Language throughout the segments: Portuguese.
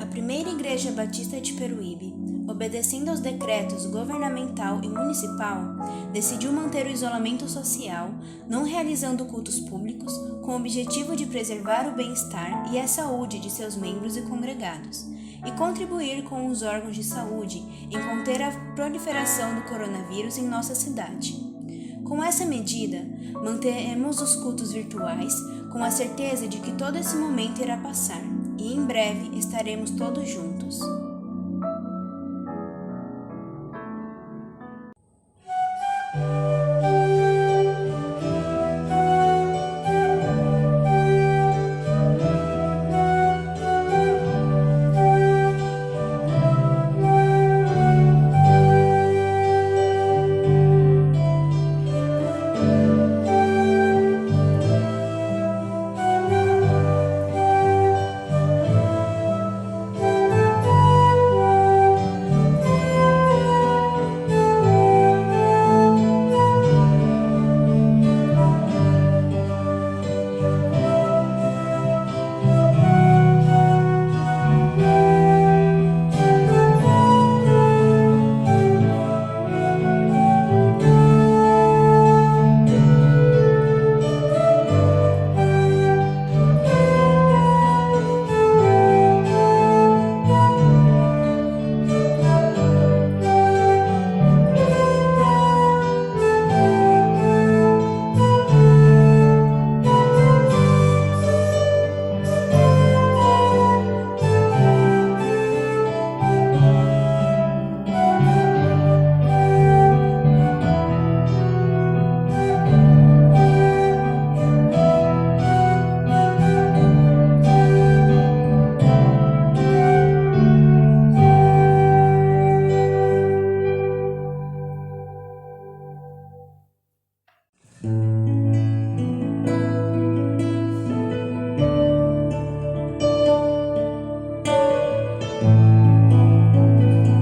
primeira Igreja Batista de Peruíbe, obedecendo aos decretos governamental e municipal, decidiu manter o isolamento social, não realizando cultos públicos, com o objetivo de preservar o bem-estar e a saúde de seus membros e congregados, e contribuir com os órgãos de saúde em conter a proliferação do coronavírus em nossa cidade. Com essa medida, mantemos os cultos virtuais, com a certeza de que todo esse momento irá passar, e em breve estaremos todos juntos.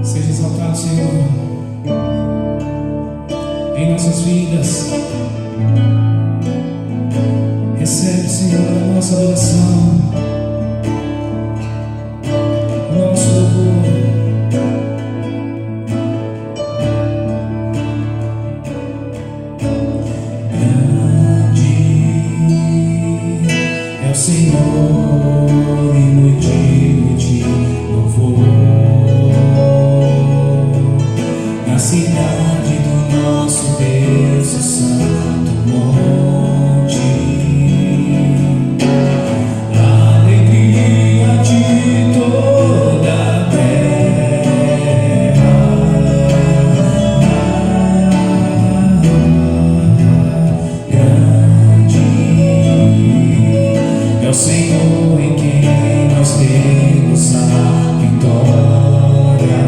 Seja exaltado, Senhor, em nossas vidas. Recebe, Senhor, a nossa adoração, o nosso louvor. Grande é o Senhor e muito de louvor na cidade do nosso Deus, o santo monte. A alegria de toda a terra. Grande é o Senhor em quem nós temos a vitória,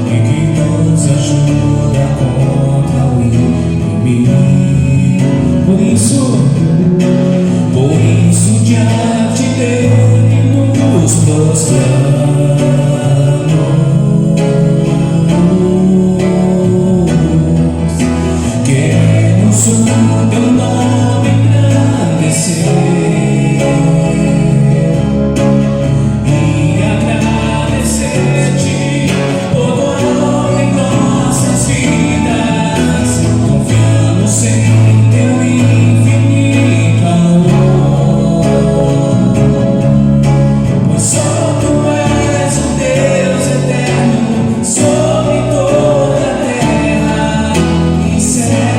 e que nos ajuda contra o inimigo. Por isso diante dele nos prostramos, queremos o teu nome engrandecer e agradecer-te todo amor em nossas vidas. Confiamos em teu infinito amor, pois só tu és o Deus eterno sobre toda a terra e céu.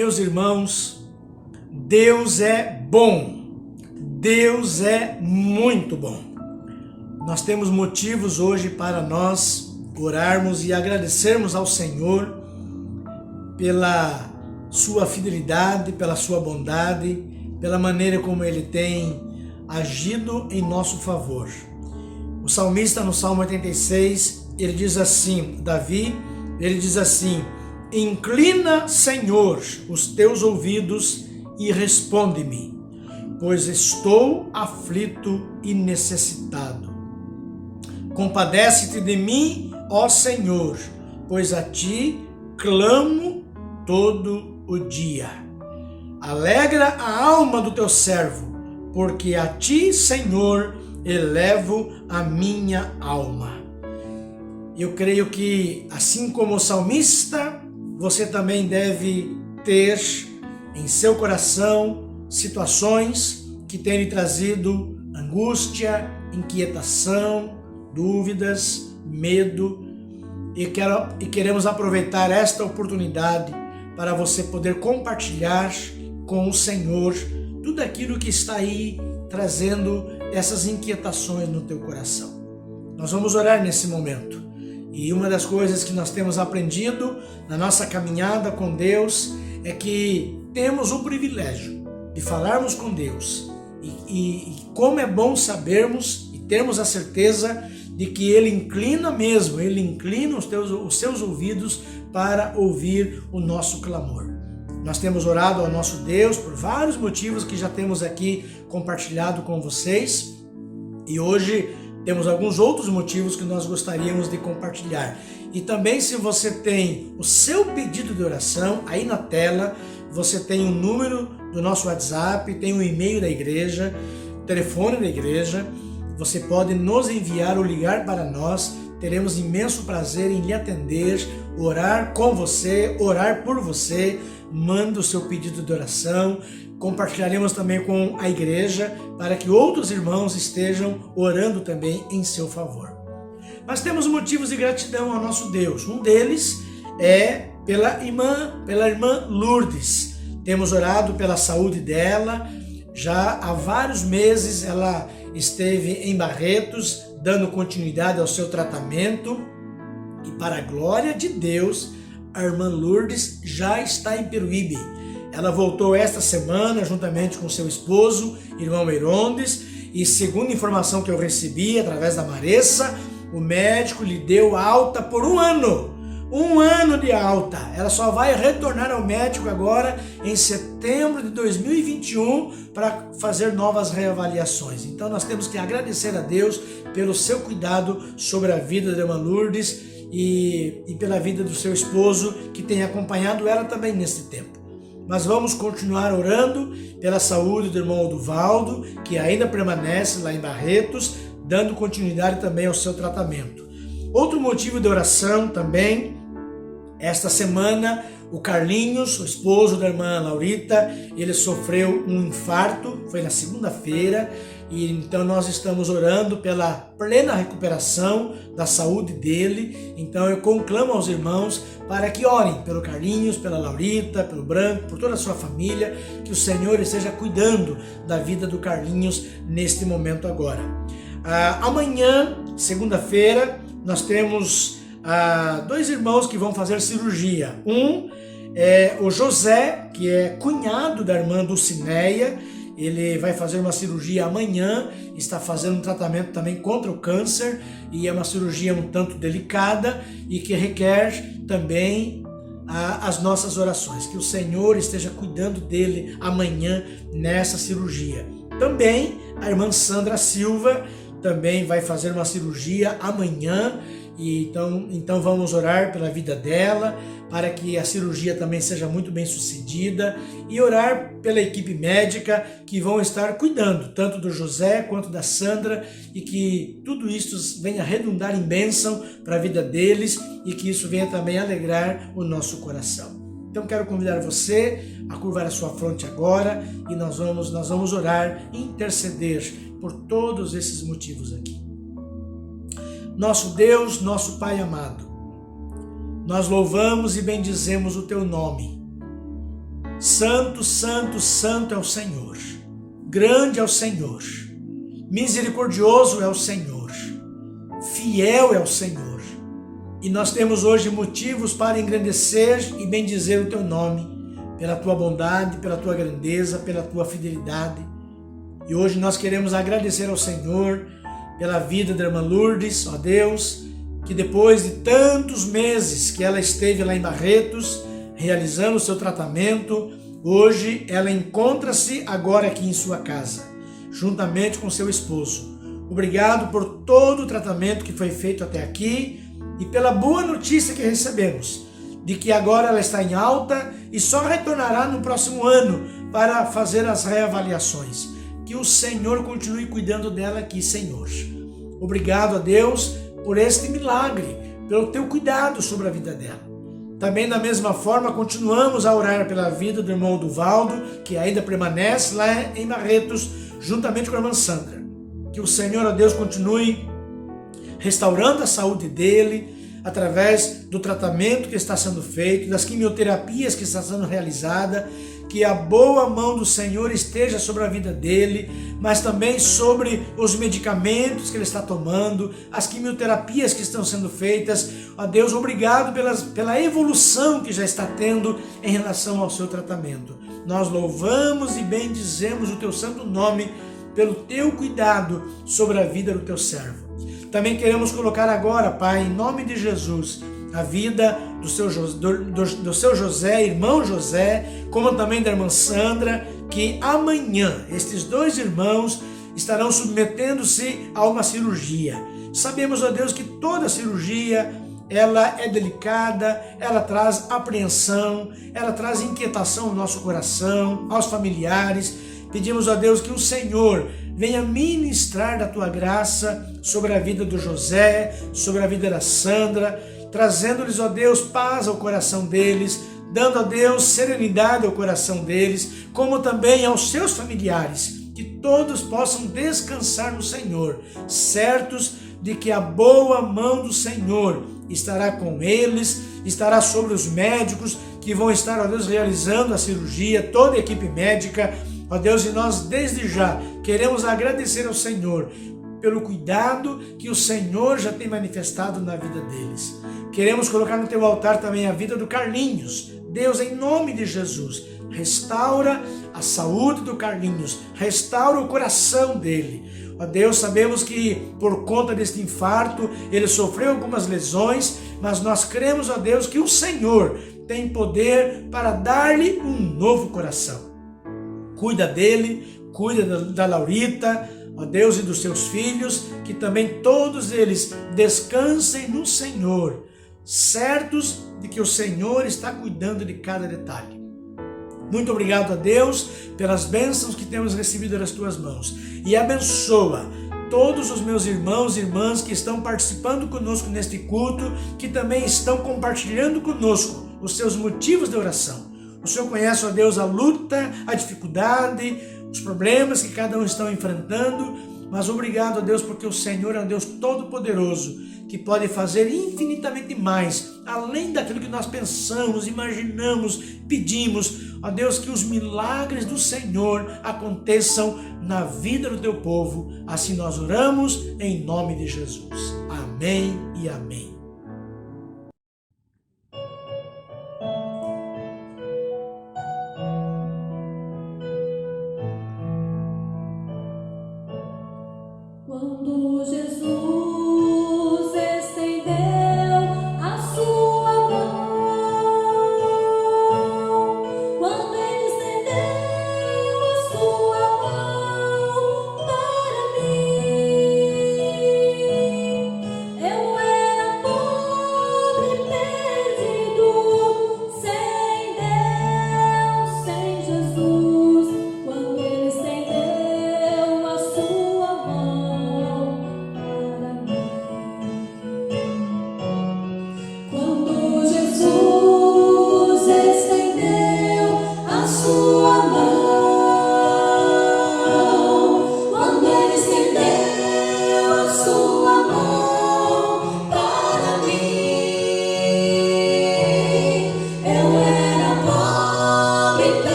Meus irmãos, Deus é bom, Deus é muito bom. Nós temos motivos hoje para nós orarmos e agradecermos ao Senhor pela sua fidelidade, pela sua bondade, pela maneira como Ele tem agido em nosso favor. O salmista no Salmo 86, ele diz assim, Davi, ele diz assim: inclina, Senhor, os teus ouvidos e responde-me, pois estou aflito e necessitado. Compadece-te de mim, ó Senhor, pois a ti clamo todo o dia. Alegra a alma do teu servo, porque a ti, Senhor, elevo a minha alma. Eu creio que, assim como o salmista, você também deve ter em seu coração situações que têm lhe trazido angústia, inquietação, dúvidas, medo. E queremos aproveitar esta oportunidade para você poder compartilhar com o Senhor tudo aquilo que está aí trazendo essas inquietações no teu coração. Nós vamos orar nesse momento. E uma das coisas que nós temos aprendido na nossa caminhada com Deus é que temos o privilégio de falarmos com Deus. E como é bom sabermos e termos a certeza de que Ele inclina mesmo, Ele inclina os seus ouvidos para ouvir o nosso clamor. Nós temos orado ao nosso Deus por vários motivos que já temos aqui compartilhado com vocês. E hoje temos alguns outros motivos que nós gostaríamos de compartilhar. E também, se você tem o seu pedido de oração, aí na tela você tem o número do nosso WhatsApp, tem o e-mail da igreja, o telefone da igreja. Você pode nos enviar ou ligar para nós. Teremos imenso prazer em lhe atender, orar com você, orar por você. Manda o seu pedido de oração. Compartilharemos também com a igreja para que outros irmãos estejam orando também em seu favor. Mas temos motivos de gratidão ao nosso Deus. Um deles é pela irmã Lourdes. Temos orado pela saúde dela. Já há vários meses ela esteve em Barretos, dando continuidade ao seu tratamento. E para a glória de Deus, a irmã Lourdes já está em Peruíbe. Ela voltou esta semana juntamente com seu esposo, irmão Meirondes, e segundo a informação que eu recebi através da Maressa, o médico lhe deu alta por 1 ano. 1 ano de alta. Ela só vai retornar ao médico agora em setembro de 2021 para fazer novas reavaliações. Então nós temos que agradecer a Deus pelo seu cuidado sobre a vida da irmã Lourdes e pela vida do seu esposo, que tem acompanhado ela também nesse tempo. Mas vamos continuar orando pela saúde do irmão Oduvaldo, que ainda permanece lá em Barretos, dando continuidade também ao seu tratamento. Outro motivo de oração também, esta semana, o Carlinhos, o esposo da irmã Laurita, ele sofreu um infarto, foi na segunda-feira, e então nós estamos orando pela plena recuperação da saúde dele. Então eu conclamo aos irmãos para que orem pelo Carlinhos, pela Laurita, pelo Branco, por toda a sua família, que o Senhor esteja cuidando da vida do Carlinhos neste momento agora. Amanhã, segunda-feira, nós temos 2 irmãos que vão fazer cirurgia. Um é o José, que é cunhado da irmã Dulcineia. Ele vai fazer uma cirurgia amanhã, está fazendo um tratamento também contra o câncer, e é uma cirurgia um tanto delicada e que requer também as nossas orações. Que o Senhor esteja cuidando dele amanhã nessa cirurgia. Também a irmã Sandra Silva também vai fazer uma cirurgia amanhã, e então vamos orar pela vida dela, para que a cirurgia também seja muito bem sucedida, e orar pela equipe médica que vão estar cuidando tanto do José quanto da Sandra, e que tudo isso venha redundar em bênção para a vida deles, e que isso venha também alegrar o nosso coração. Então quero convidar você a curvar a sua fronte agora, e nós vamos orar e interceder por todos esses motivos aqui. Nosso Deus, nosso Pai amado, nós louvamos e bendizemos o Teu nome, Santo, santo, santo é o Senhor. Grande é o Senhor. Misericordioso é o Senhor. Fiel é o Senhor. E nós temos hoje motivos para engrandecer e bendizer o teu nome, pela tua bondade, pela tua grandeza, pela tua fidelidade. E hoje nós queremos agradecer ao Senhor pela vida da irmã Lourdes, ó Deus, que depois de tantos meses que ela esteve lá em Barretos, realizando o seu tratamento, hoje ela encontra-se agora aqui em sua casa, juntamente com seu esposo. Obrigado por todo o tratamento que foi feito até aqui e pela boa notícia que recebemos, de que agora ela está em alta e só retornará no próximo ano para fazer as reavaliações. Que o Senhor continue cuidando dela aqui, Senhor. Obrigado a Deus por este milagre, pelo teu cuidado sobre a vida dela. Também da mesma forma continuamos a orar pela vida do irmão Duvaldo, que ainda permanece lá em Barretos, juntamente com a irmã Sandra. Que o Senhor, ó Deus, continue restaurando a saúde dele, através do tratamento que está sendo feito, das quimioterapias que está sendo realizada, que a boa mão do Senhor esteja sobre a vida dele, mas também sobre os medicamentos que ele está tomando, as quimioterapias que estão sendo feitas. Ó Deus, obrigado pela evolução que já está tendo em relação ao seu tratamento. Nós louvamos e bendizemos o teu santo nome pelo teu cuidado sobre a vida do teu servo. Também queremos colocar agora, Pai, em nome de Jesus, a vida do seu José, irmão José, como também da irmã Sandra, que amanhã estes dois irmãos estarão submetendo-se a uma cirurgia. Sabemos, ó Deus, que toda cirurgia ela é delicada, ela traz apreensão, ela traz inquietação ao nosso coração, aos familiares. Pedimos a Deus que o Senhor venha ministrar da tua graça sobre a vida do José, sobre a vida da Sandra, trazendo-lhes, ó Deus, paz ao coração deles, dando a Deus serenidade ao coração deles, como também aos seus familiares, que todos possam descansar no Senhor, certos de que a boa mão do Senhor estará com eles, estará sobre os médicos que vão estar, ó Deus, realizando a cirurgia, toda a equipe médica. Ó Deus, e nós desde já queremos agradecer ao Senhor pelo cuidado que o Senhor já tem manifestado na vida deles. Queremos colocar no teu altar também a vida do Carlinhos. Deus, em nome de Jesus, restaura a saúde do Carlinhos, restaura o coração dele. Ó Deus, sabemos que por conta deste infarto ele sofreu algumas lesões, mas nós cremos, ó Deus, que o Senhor tem poder para dar-lhe um novo coração. Cuida dele, cuida da Laurita, ó Deus, e dos seus filhos, que também todos eles descansem no Senhor, certos de que o Senhor está cuidando de cada detalhe. Muito obrigado a Deus pelas bênçãos que temos recebido das tuas mãos. E abençoa todos os meus irmãos e irmãs que estão participando conosco neste culto, que também estão compartilhando conosco os seus motivos de oração. O Senhor conhece, ó Deus, a luta, a dificuldade, os problemas que cada um está enfrentando, mas obrigado, ó Deus, porque o Senhor é um Deus todo-poderoso, que pode fazer infinitamente mais, além daquilo que nós pensamos, imaginamos, pedimos. Ó Deus, que os milagres do Senhor aconteçam na vida do teu povo. Assim nós oramos em nome de Jesus. Amém e amém. Quando Jesus estendeu a sua mão, quando Ele estendeu a sua mão para mim, eu era pobre.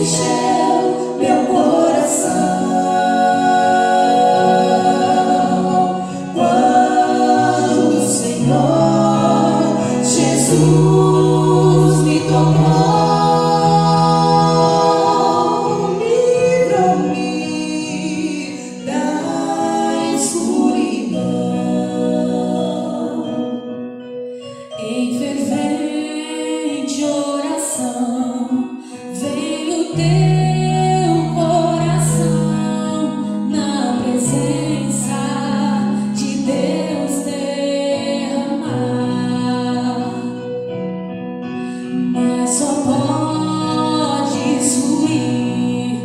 encheu meu coração. Quando o Senhor Jesus me tocou, livrou-me da escuridão. Em fervente oração, vem o teu coração na presença de Deus derramar. Mas só podes fluir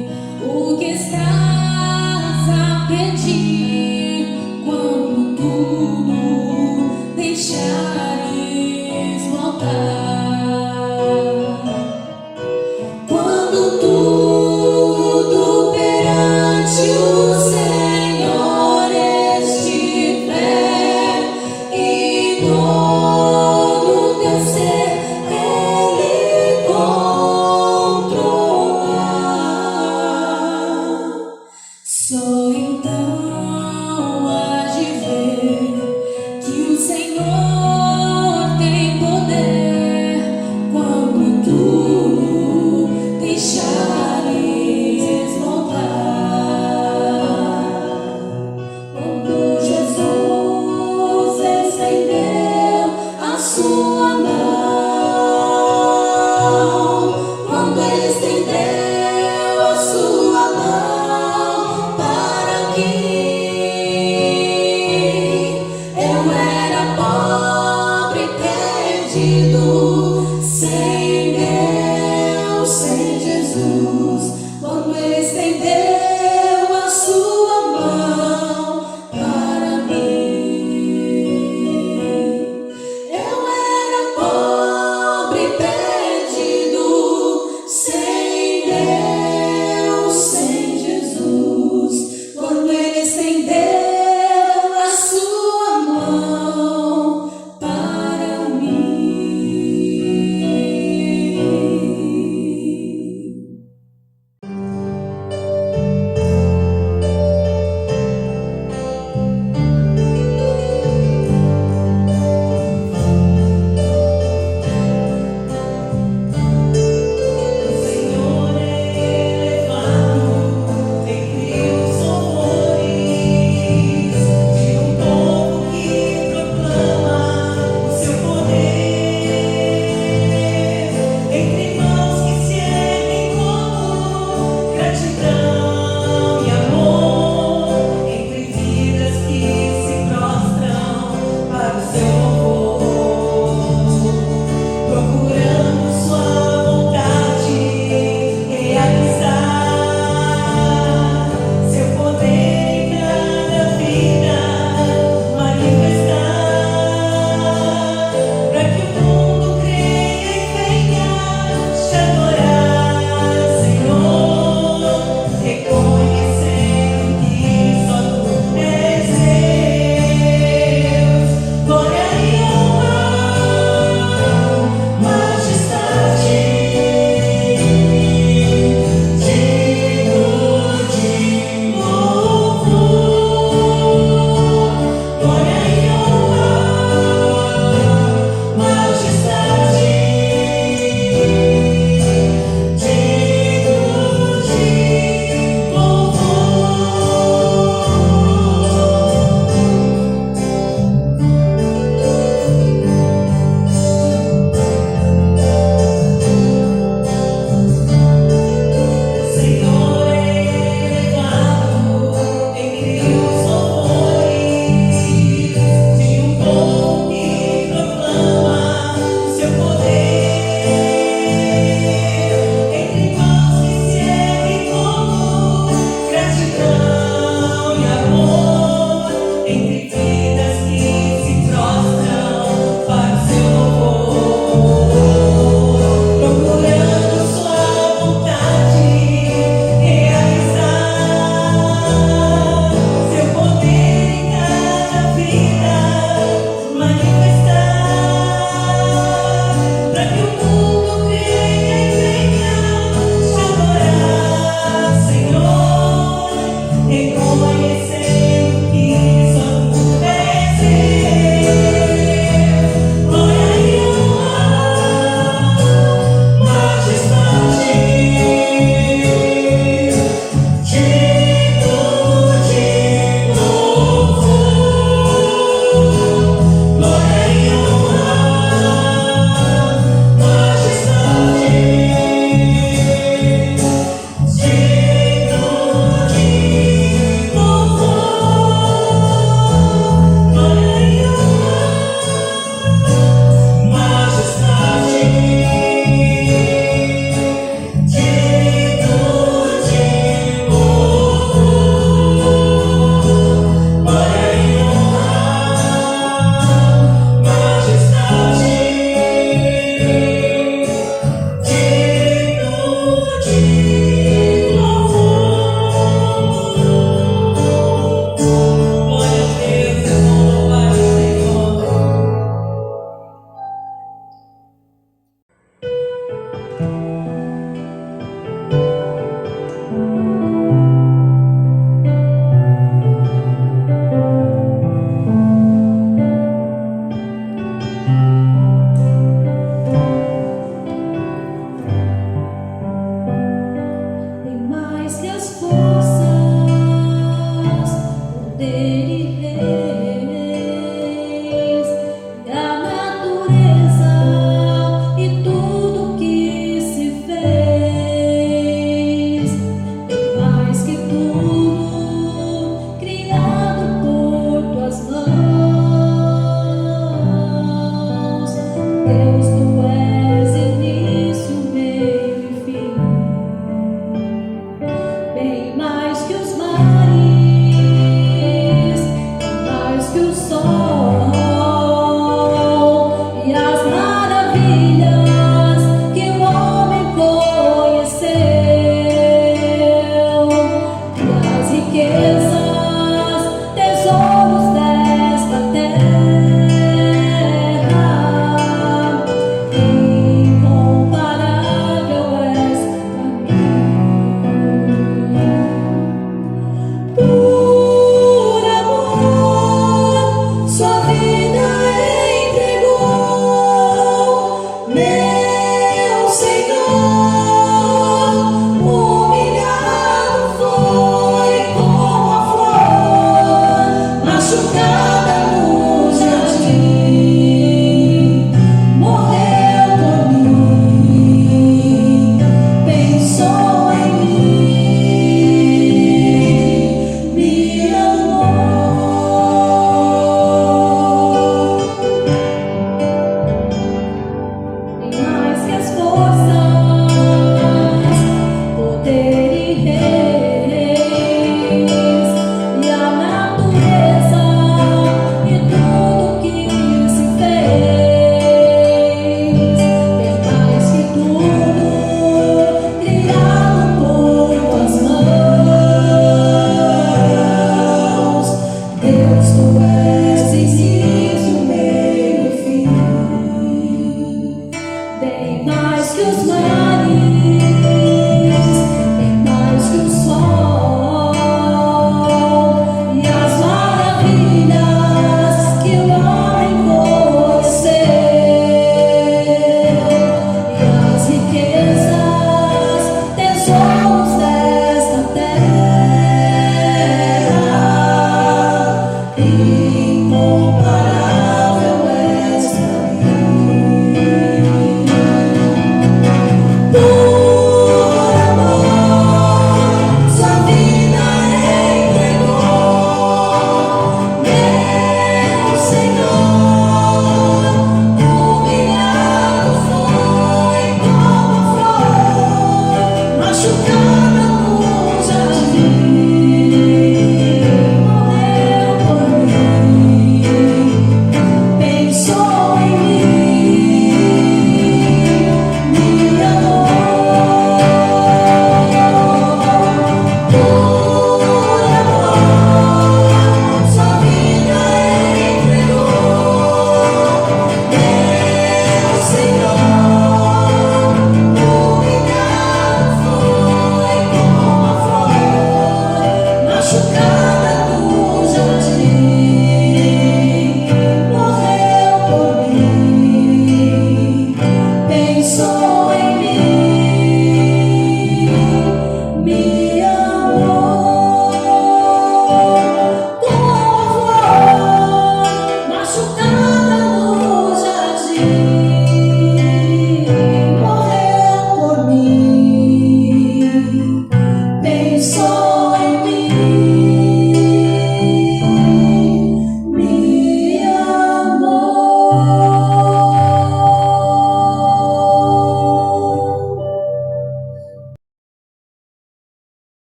o que estás a pedir quando tudo deixares voltar. Quando tudo perante o Senhor estiver e todo teu ser Ele controlar, só então hás de ver que o Senhor tem poder quando tudo deixares voltar. Quando Jesus estendeu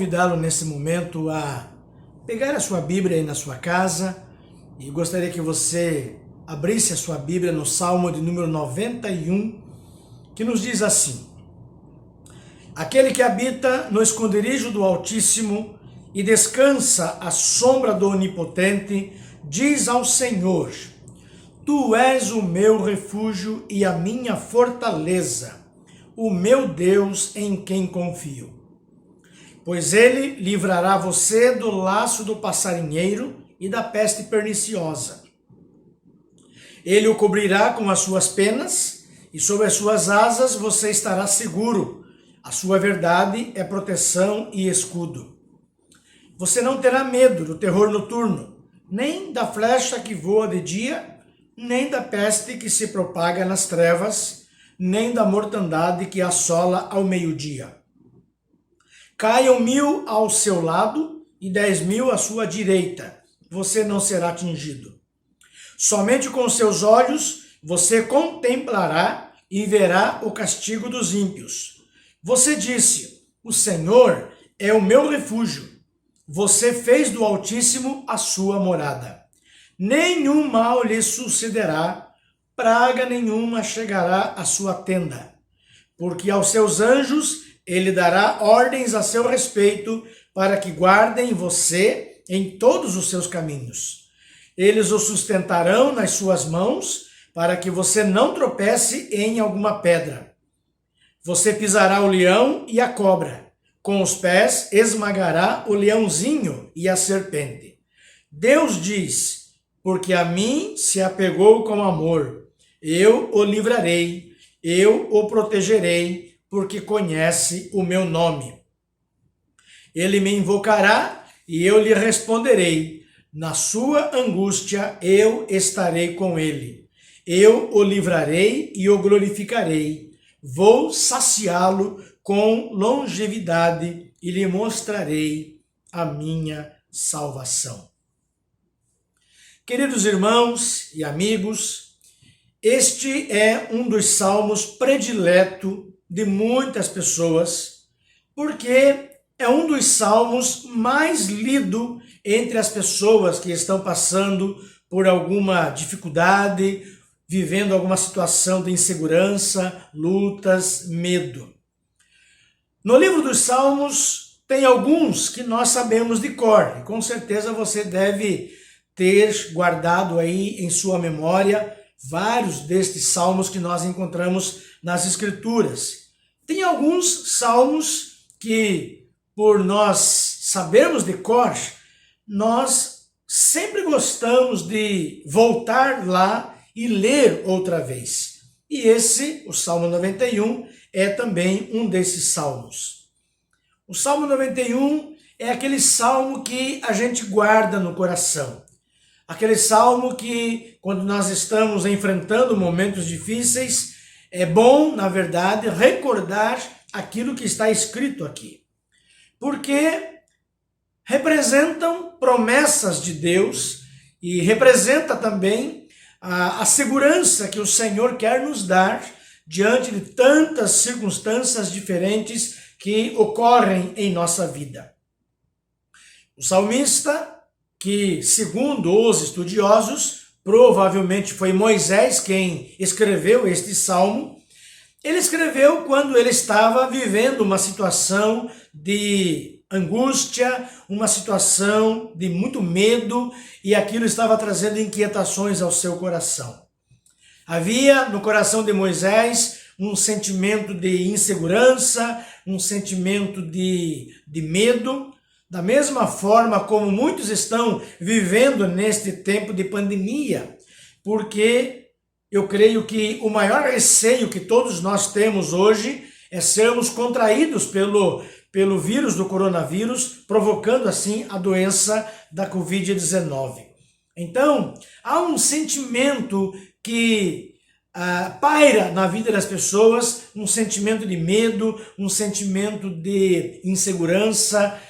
convidá-lo nesse momento a pegar a sua Bíblia aí na sua casa e gostaria que você abrisse a sua Bíblia no Salmo de número 91, que nos diz assim: Aquele que habita no esconderijo do Altíssimo e descansa à sombra do Onipotente, diz ao Senhor: Tu és o meu refúgio e a minha fortaleza, o meu Deus em quem confio. Pois ele livrará você do laço do passarinheiro e da peste perniciosa. Ele o cobrirá com as suas penas e sob as suas asas você estará seguro. A sua verdade é proteção e escudo. Você não terá medo do terror noturno, nem da flecha que voa de dia, nem da peste que se propaga nas trevas, nem da mortandade que assola ao meio-dia. Caiam 1000 ao seu lado e 10.000 à sua direita, você não será atingido. Somente com seus olhos você contemplará e verá o castigo dos ímpios. Você disse: o Senhor é o meu refúgio. Você fez do Altíssimo a sua morada. Nenhum mal lhe sucederá, praga nenhuma chegará à sua tenda, porque aos seus anjos ele dará ordens a seu respeito para que guardem você em todos os seus caminhos. Eles o sustentarão nas suas mãos para que você não tropece em alguma pedra. Você pisará o leão e a cobra. Com os pés esmagará o leãozinho e a serpente. Deus diz: porque a mim se apegou com amor. Eu o livrarei, eu o protegerei, porque conhece o meu nome. Ele me invocará e eu lhe responderei. Na sua angústia eu estarei com ele. Eu o livrarei e o glorificarei. Vou saciá-lo com longevidade e lhe mostrarei a minha salvação. Queridos irmãos e amigos, este é um dos salmos predileto de muitas pessoas, porque é um dos salmos mais lido entre as pessoas que estão passando por alguma dificuldade, vivendo alguma situação de insegurança, lutas, medo. No livro dos Salmos tem alguns que nós sabemos de cor, e com certeza você deve ter guardado aí em sua memória vários destes salmos que nós encontramos nas Escrituras. Tem alguns salmos que, por nós sabermos de cor, nós sempre gostamos de voltar lá e ler outra vez. E esse, o Salmo 91, é também um desses salmos. O Salmo 91 é aquele salmo que a gente guarda no coração. Aquele salmo que, quando nós estamos enfrentando momentos difíceis, é bom, na verdade, recordar aquilo que está escrito aqui. Porque representam promessas de Deus e representa também a segurança que o Senhor quer nos dar diante de tantas circunstâncias diferentes que ocorrem em nossa vida. O salmista, que segundo os estudiosos, provavelmente foi Moisés quem escreveu este salmo, ele escreveu quando ele estava vivendo uma situação de angústia, uma situação de muito medo, e aquilo estava trazendo inquietações ao seu coração. Havia no coração de Moisés um sentimento de insegurança, um sentimento de medo, da mesma forma como muitos estão vivendo neste tempo de pandemia, porque eu creio que o maior receio que todos nós temos hoje é sermos contraídos pelo vírus do coronavírus, provocando assim a doença da Covid-19. Então, há um sentimento que paira na vida das pessoas, um sentimento de medo, um sentimento de insegurança,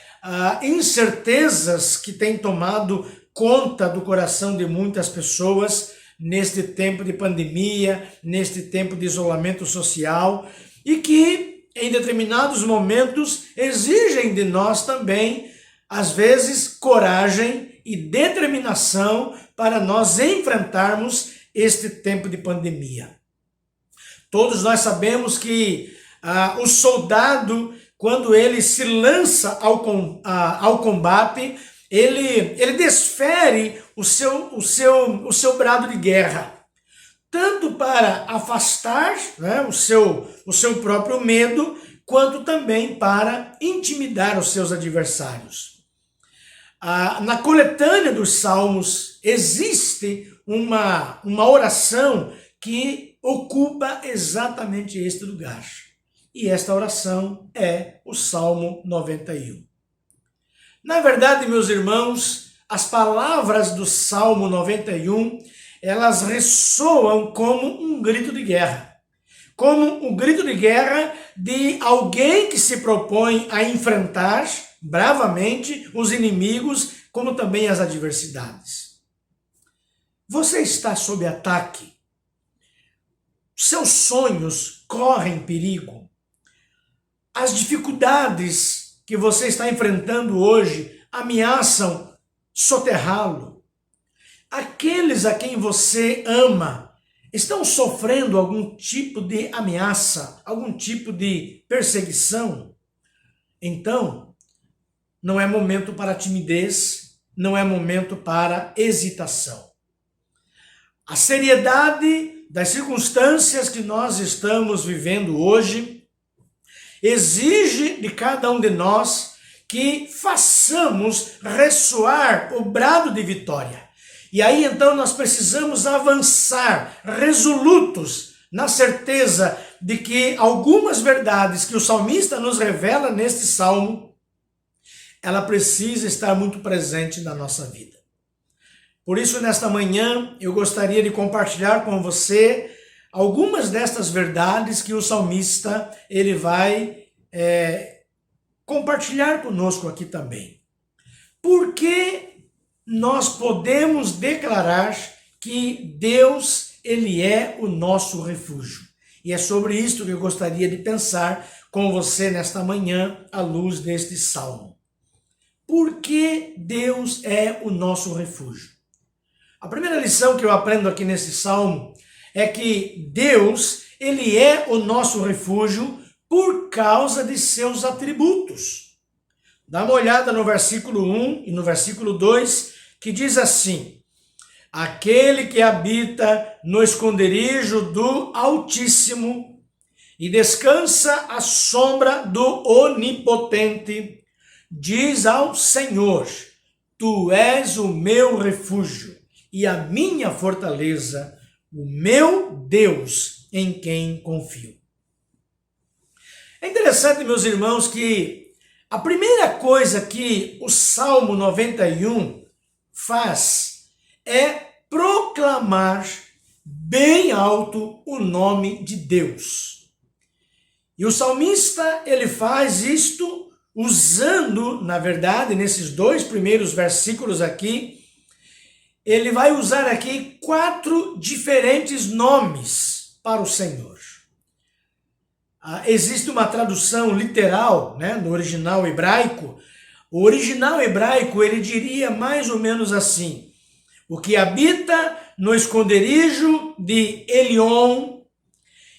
incertezas que têm tomado conta do coração de muitas pessoas neste tempo de pandemia, neste tempo de isolamento social, e que em determinados momentos, exigem de nós também, às vezes, coragem e determinação para nós enfrentarmos este tempo de pandemia. Todos nós sabemos que o soldado, quando ele se lança ao combate, ele desfere o seu brado de guerra, tanto para afastar, né, o seu próprio medo, quanto também para intimidar os seus adversários. Na coletânea dos Salmos existe uma oração que ocupa exatamente este lugar. E esta oração é o Salmo 91. Na verdade, meus irmãos, as palavras do Salmo 91, elas ressoam como um grito de guerra. Como um grito de guerra de alguém que se propõe a enfrentar bravamente os inimigos, como também as adversidades. Você está sob ataque. Seus sonhos correm perigo. As dificuldades que você está enfrentando hoje ameaçam soterrá-lo. Aqueles a quem você ama estão sofrendo algum tipo de ameaça, algum tipo de perseguição. Então, não é momento para timidez, não é momento para hesitação. A seriedade das circunstâncias que nós estamos vivendo hoje exige de cada um de nós que façamos ressoar o brado de vitória. E aí então nós precisamos avançar resolutos na certeza de que algumas verdades que o salmista nos revela neste salmo, ela precisa estar muito presente na nossa vida. Por isso, nesta manhã, eu gostaria de compartilhar com você algumas destas verdades que o salmista ele vai compartilhar conosco aqui também. Por que nós podemos declarar que Deus ele é o nosso refúgio? E é sobre isso que eu gostaria de pensar com você nesta manhã, à luz deste salmo. Por que Deus é o nosso refúgio? A primeira lição que eu aprendo aqui nesse salmo é que Deus, ele é o nosso refúgio por causa de seus atributos. Dá uma olhada no versículo 1 e no versículo 2, que diz assim: aquele que habita no esconderijo do Altíssimo e descansa à sombra do Onipotente, diz ao Senhor: tu és o meu refúgio e a minha fortaleza, o meu Deus em quem confio. É interessante, meus irmãos, que a primeira coisa que o Salmo 91 faz é proclamar bem alto o nome de Deus. E o salmista, ele faz isto usando, na verdade, nesses dois primeiros versículos aqui, ele vai usar aqui 4 diferentes nomes para o Senhor. Existe uma tradução literal, né, no original hebraico. O original hebraico, ele diria mais ou menos assim: o que habita no esconderijo de Elion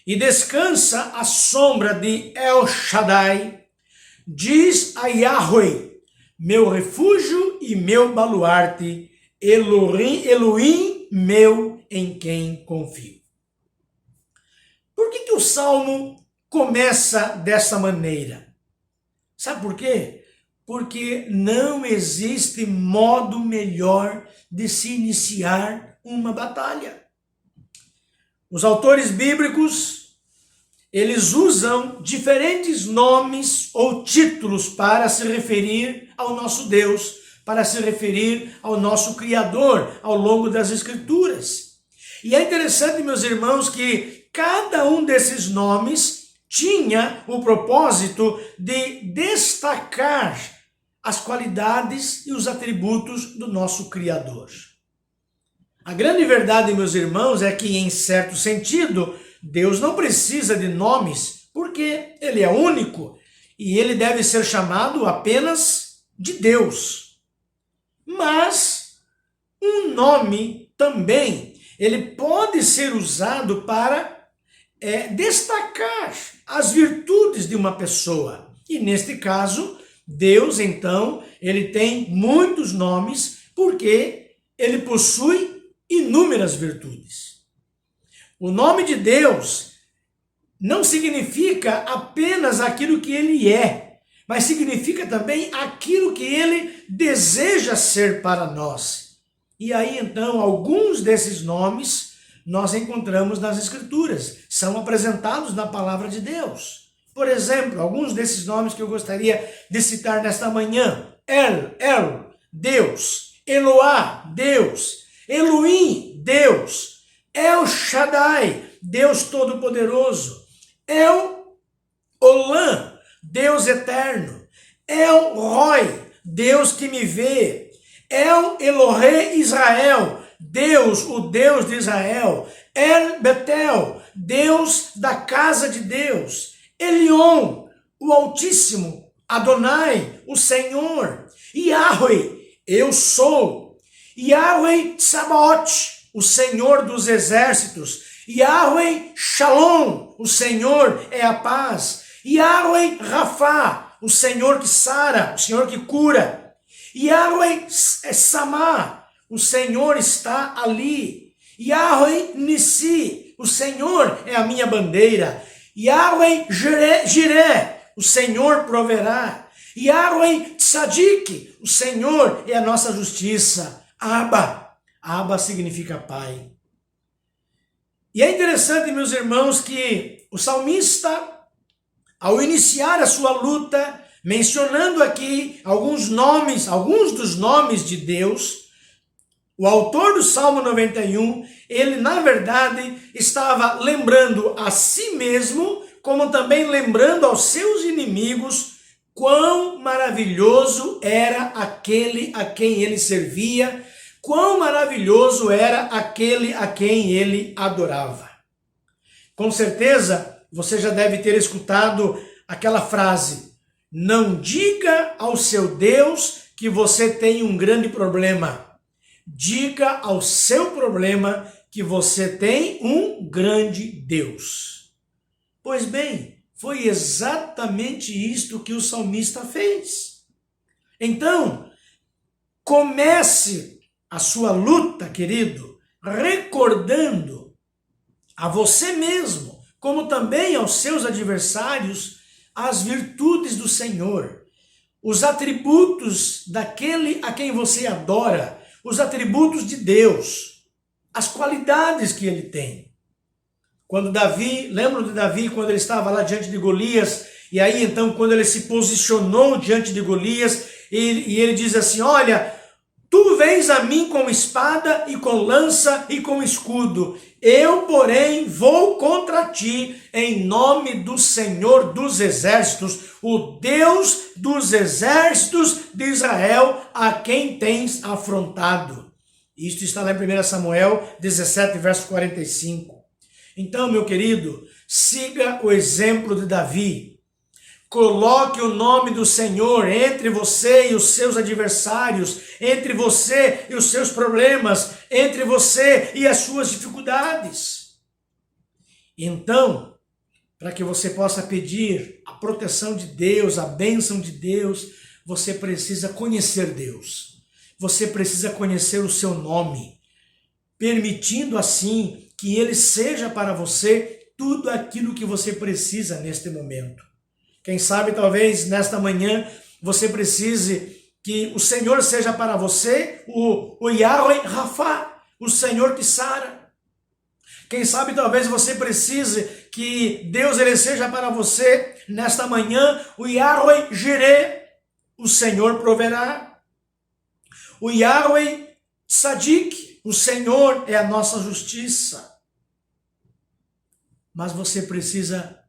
e descansa à sombra de El Shaddai, diz a Yahweh, meu refúgio e meu baluarte, Elohim meu em quem confio. Por que o Salmo começa dessa maneira? Sabe por quê? Porque não existe modo melhor de se iniciar uma batalha. Os autores bíblicos, eles usam diferentes nomes ou títulos para se referir ao nosso Deus, para se referir ao nosso Criador ao longo das Escrituras. E é interessante, meus irmãos, que cada um desses nomes tinha o propósito de destacar as qualidades e os atributos do nosso Criador. A grande verdade, meus irmãos, é que, em certo sentido, Deus não precisa de nomes porque ele é único e ele deve ser chamado apenas de Deus. Mas um nome também, ele pode ser usado para destacar as virtudes de uma pessoa. E neste caso, Deus, então, ele tem muitos nomes porque ele possui inúmeras virtudes. O nome de Deus não significa apenas aquilo que ele é, mas significa também aquilo que ele deseja ser para nós. E aí, então, alguns desses nomes nós encontramos nas Escrituras, são apresentados na palavra de Deus. Por exemplo, alguns desses nomes que eu gostaria de citar nesta manhã: El, Deus; Eloá, Deus; Elohim, Deus; El Shaddai, Deus Todo-Poderoso; El Olam, Deus Eterno; El Roi, Deus que me vê; El Elohe Israel, Deus, o Deus de Israel; El Betel, Deus da casa de Deus; Elion, o Altíssimo; Adonai, o Senhor; Yahweh, eu sou; Yahweh Tsabaoth, o Senhor dos exércitos; Yahweh Shalom, o Senhor é a paz; Yahweh Rafa, o Senhor que sara, o Senhor que cura; Yahweh Samá, o Senhor está ali; Yahweh Nissi, o Senhor é a minha bandeira; Yahweh Jireh, o Senhor proverá; Yahweh Tzadik, o Senhor é a nossa justiça; Abba significa pai. E é interessante, meus irmãos, que o salmista, ao iniciar a sua luta, mencionando aqui alguns dos nomes de Deus, o autor do Salmo 91, ele na verdade estava lembrando a si mesmo, como também lembrando aos seus inimigos, quão maravilhoso era aquele a quem ele servia, quão maravilhoso era aquele a quem ele adorava. Com certeza, você já deve ter escutado aquela frase: não diga ao seu Deus que você tem um grande problema. Diga ao seu problema que você tem um grande Deus. Pois bem, foi exatamente isto que o salmista fez. Então, comece a sua luta, querido, recordando a você mesmo, como também aos seus adversários, as virtudes do Senhor, os atributos daquele a quem você adora, os atributos de Deus, as qualidades que ele tem. Lembram de Davi quando ele estava lá diante de Golias, e aí então quando ele se posicionou diante de Golias, e ele diz assim: olha, tu vens a mim com espada e com lança e com escudo, eu porém vou contra ti em nome do Senhor dos exércitos, o Deus dos exércitos de Israel, a quem tens afrontado. Isto está lá em 1 Samuel 17, verso 45. Então, meu querido, siga o exemplo de Davi. Coloque o nome do Senhor entre você e os seus adversários, entre você e os seus problemas, entre você e as suas dificuldades. Então, para que você possa pedir a proteção de Deus, a bênção de Deus, você precisa conhecer Deus. Você precisa conhecer o seu nome, permitindo assim que ele seja para você tudo aquilo que você precisa neste momento. Quem sabe, talvez, nesta manhã, você precise que o Senhor seja para você o Yahweh Rafa, o Senhor que sara. Quem sabe, talvez, você precise que Deus ele seja para você, nesta manhã, o Yahweh Jireh, o Senhor proverá. O Yahweh Tzadik, o Senhor é a nossa justiça. Mas você precisa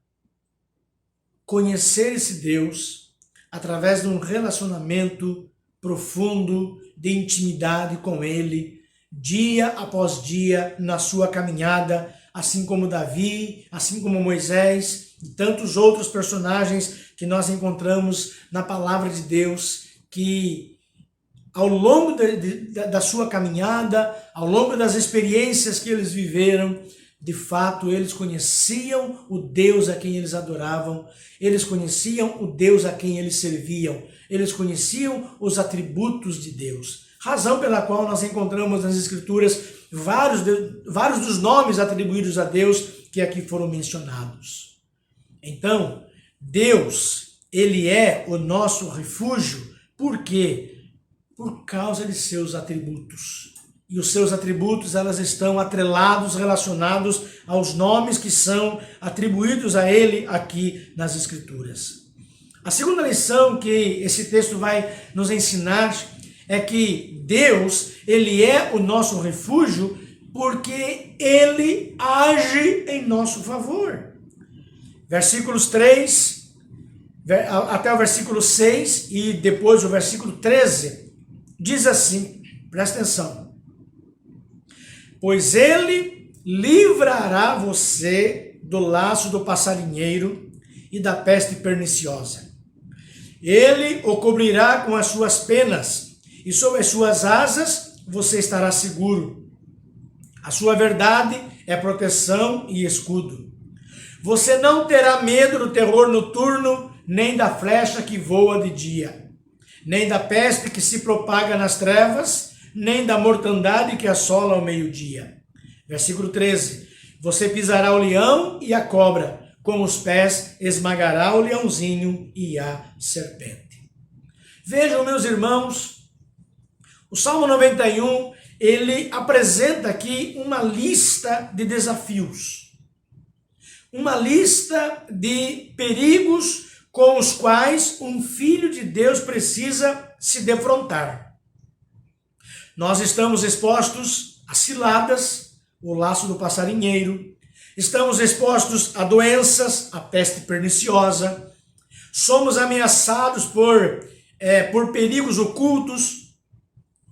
conhecer esse Deus através de um relacionamento profundo, de intimidade com Ele, dia após dia, na sua caminhada assim como Davi, assim como Moisés e tantos outros personagens que nós encontramos na palavra de Deus, que ao longo da sua caminhada, ao longo das experiências que eles viveram, de fato, eles conheciam o Deus a quem eles adoravam, eles conheciam o Deus a quem eles serviam, eles conheciam os atributos de Deus. Razão pela qual nós encontramos nas Escrituras vários dos nomes atribuídos a Deus que aqui foram mencionados. Então, Deus, Ele é o nosso refúgio, por quê? Por causa de seus atributos. E os seus atributos, elas estão atrelados, relacionados aos nomes que são atribuídos a Ele aqui nas Escrituras. A segunda lição que esse texto vai nos ensinar é que Deus, Ele é o nosso refúgio porque Ele age em nosso favor. Versículos 3 até o versículo 6 e depois o versículo 13 diz assim, presta atenção. Pois Ele livrará você do laço do passarinheiro e da peste perniciosa. Ele o cobrirá com as suas penas, e sob as suas asas você estará seguro. A sua verdade é proteção e escudo. Você não terá medo do terror noturno, nem da flecha que voa de dia, nem da peste que se propaga nas trevas, nem da mortandade que assola ao meio-dia. Versículo 13. Você pisará o leão e a cobra, com os pés esmagará o leãozinho e a serpente. Vejam, meus irmãos, o Salmo 91, ele apresenta aqui uma lista de desafios, uma lista de perigos com os quais um filho de Deus precisa se defrontar. Nós estamos expostos a ciladas, o laço do passarinheiro, estamos expostos a doenças, a peste perniciosa, somos ameaçados por perigos ocultos,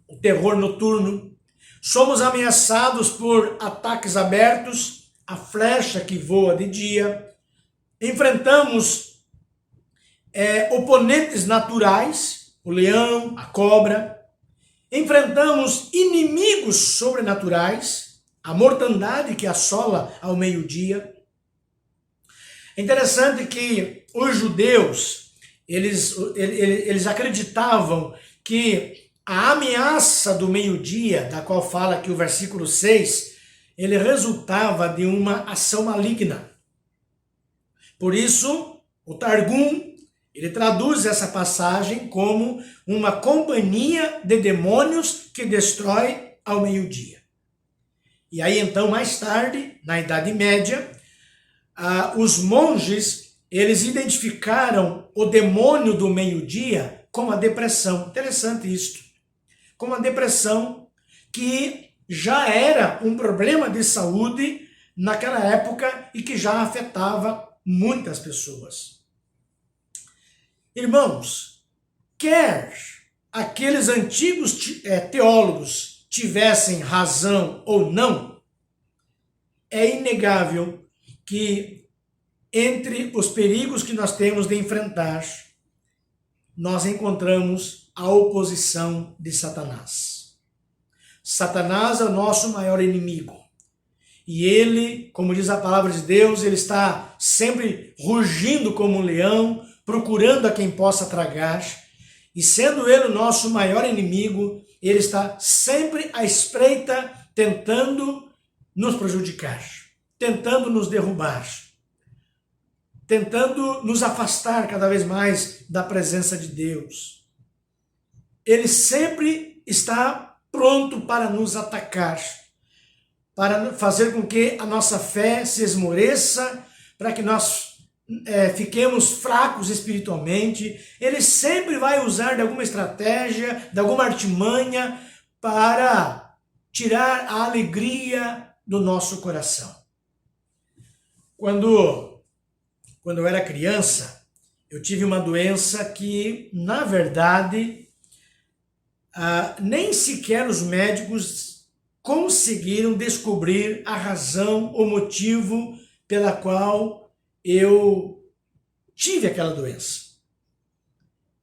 o terror noturno, somos ameaçados por ataques abertos, a flecha que voa de dia, enfrentamos oponentes naturais, o leão, a cobra, enfrentamos inimigos sobrenaturais, a mortandade que assola ao meio-dia. É interessante que os judeus, eles acreditavam que a ameaça do meio-dia, da qual fala aqui o versículo 6, ele resultava de uma ação maligna. Por isso, o Targum, ele traduz essa passagem como uma companhia de demônios que destrói ao meio-dia. E aí então, mais tarde, na Idade Média, os monges, eles identificaram o demônio do meio-dia como a depressão. Interessante isto. Como a depressão, que já era um problema de saúde naquela época e que já afetava muitas pessoas. Irmãos, quer aqueles antigos teólogos tivessem razão ou não, é inegável que entre os perigos que nós temos de enfrentar, nós encontramos a oposição de Satanás. Satanás é o nosso maior inimigo. E ele, como diz a palavra de Deus, ele está sempre rugindo como um leão, procurando a quem possa tragar. E sendo ele o nosso maior inimigo, ele está sempre à espreita, tentando nos prejudicar, tentando nos derrubar, tentando nos afastar cada vez mais da presença de Deus. Ele sempre está pronto para nos atacar, para fazer com que a nossa fé se esmoreça, para que nós fiquemos fracos espiritualmente. Ele sempre vai usar de alguma estratégia, de alguma artimanha para tirar a alegria do nosso coração. Quando eu era criança, eu tive uma doença que, na verdade, nem sequer os médicos conseguiram descobrir a razão, o motivo pela qual eu tive aquela doença.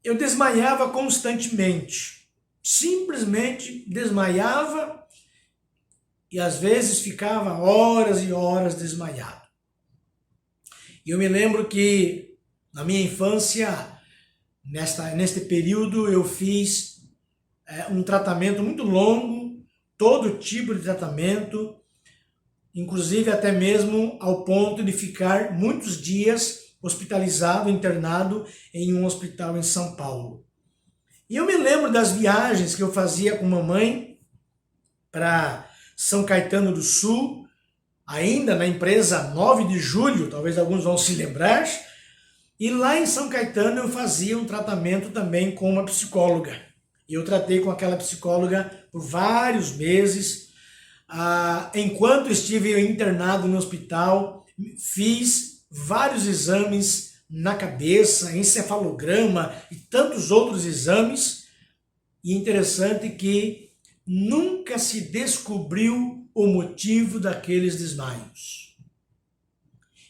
Eu desmaiava constantemente, simplesmente desmaiava e às vezes ficava horas e horas desmaiado. E eu me lembro que na minha infância, neste período, eu fiz um tratamento muito longo, todo tipo de tratamento, inclusive até mesmo ao ponto de ficar muitos dias hospitalizado, internado em um hospital em São Paulo. E eu me lembro das viagens que eu fazia com mamãe para São Caetano do Sul, ainda na empresa 9 de Julho, talvez alguns vão se lembrar, e lá em São Caetano eu fazia um tratamento também com uma psicóloga. E eu tratei com aquela psicóloga por vários meses. Enquanto estive internado no hospital, fiz vários exames na cabeça, encefalograma e tantos outros exames. E interessante que nunca se descobriu o motivo daqueles desmaios.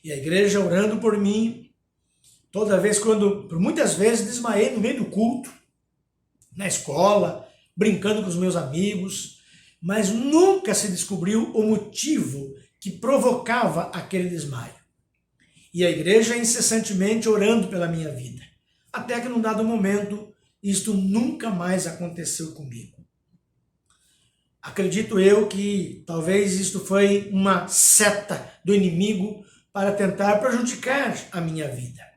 E a igreja orando por mim, toda vez por muitas vezes desmaiei no meio do culto, na escola, brincando com os meus amigos, mas nunca se descobriu o motivo que provocava aquele desmaio. E a igreja incessantemente orando pela minha vida, até que num dado momento isto nunca mais aconteceu comigo. Acredito eu que talvez isto foi uma seta do inimigo para tentar prejudicar a minha vida.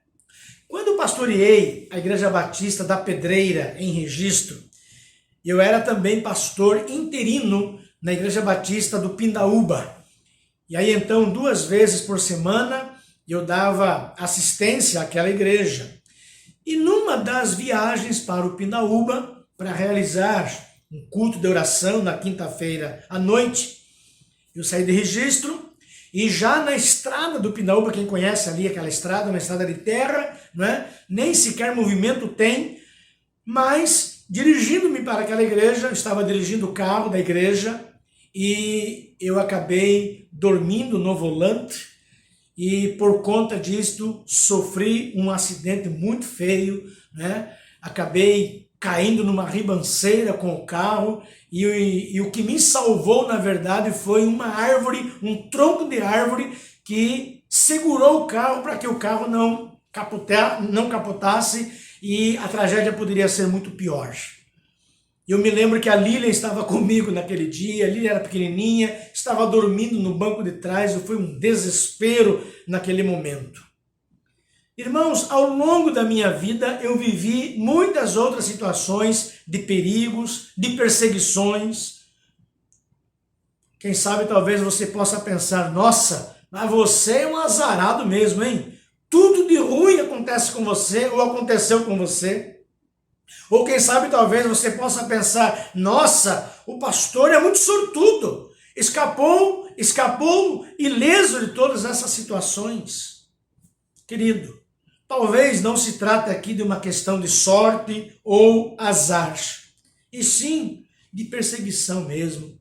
Quando eu pastoreei a Igreja Batista da Pedreira, em Registro, eu era também pastor interino na Igreja Batista do Pindaúba. E aí então, 2 vezes por semana, eu dava assistência àquela igreja. E numa das viagens para o Pindaúba, para realizar um culto de oração na quinta-feira à noite, eu saí de Registro. E já na estrada do Pindaúba, quem conhece ali aquela estrada, uma estrada de terra, não é? Nem sequer movimento tem, mas dirigindo-me para aquela igreja, eu estava dirigindo o carro da igreja e eu acabei dormindo no volante e por conta disto sofri um acidente muito feio, né? Acabei caindo numa ribanceira com o carro e o que me salvou, na verdade, foi uma árvore, um tronco de árvore que segurou o carro para que o carro não capotasse e a tragédia poderia ser muito pior. Eu me lembro que a Lília estava comigo naquele dia, a Lília era pequenininha, estava dormindo no banco de trás, foi um desespero naquele momento. Irmãos, ao longo da minha vida eu vivi muitas outras situações de perigos, de perseguições. Quem sabe talvez você possa pensar, nossa, mas você é um azarado mesmo, hein? Tudo de ruim acontece com você ou aconteceu com você. Ou quem sabe talvez você possa pensar, nossa, o pastor é muito sortudo, escapou ileso de todas essas situações. Querido, talvez não se trate aqui de uma questão de sorte ou azar, e sim de perseguição mesmo,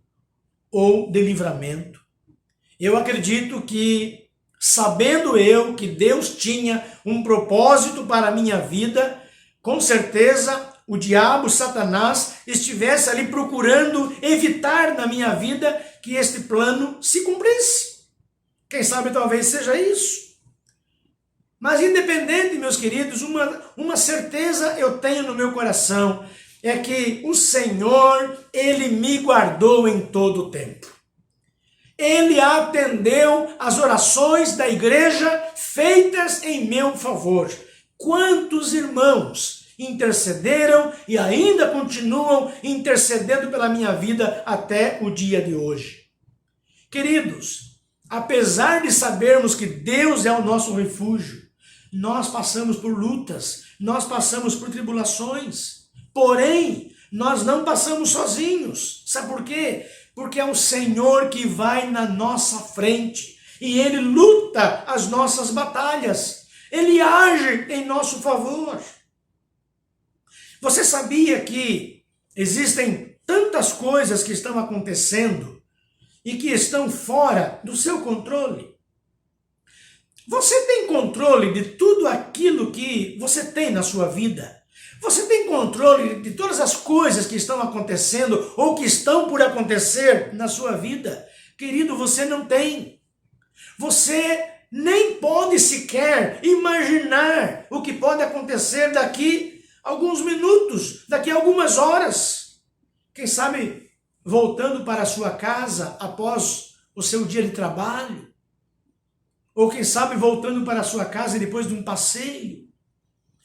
ou de livramento. Eu acredito que, sabendo eu que Deus tinha um propósito para a minha vida, com certeza o diabo, Satanás, estivesse ali procurando evitar na minha vida que este plano se cumprisse. Quem sabe talvez seja isso. Mas independente, meus queridos, uma certeza eu tenho no meu coração, é que o Senhor, Ele me guardou em todo o tempo. Ele atendeu as orações da igreja feitas em meu favor. Quantos irmãos intercederam e ainda continuam intercedendo pela minha vida até o dia de hoje. Queridos, apesar de sabermos que Deus é o nosso refúgio, nós passamos por lutas, nós passamos por tribulações, porém, nós não passamos sozinhos. Sabe por quê? Porque é o Senhor que vai na nossa frente e Ele luta as nossas batalhas, Ele age em nosso favor. Você sabia que existem tantas coisas que estão acontecendo e que estão fora do seu controle. Você tem controle de tudo aquilo que você tem na sua vida? Você tem controle de todas as coisas que estão acontecendo ou que estão por acontecer na sua vida? Querido, você não tem. Você nem pode sequer imaginar o que pode acontecer daqui a alguns minutos, daqui a algumas horas. Quem sabe voltando para a sua casa após o seu dia de trabalho. Ou quem sabe voltando para a sua casa depois de um passeio.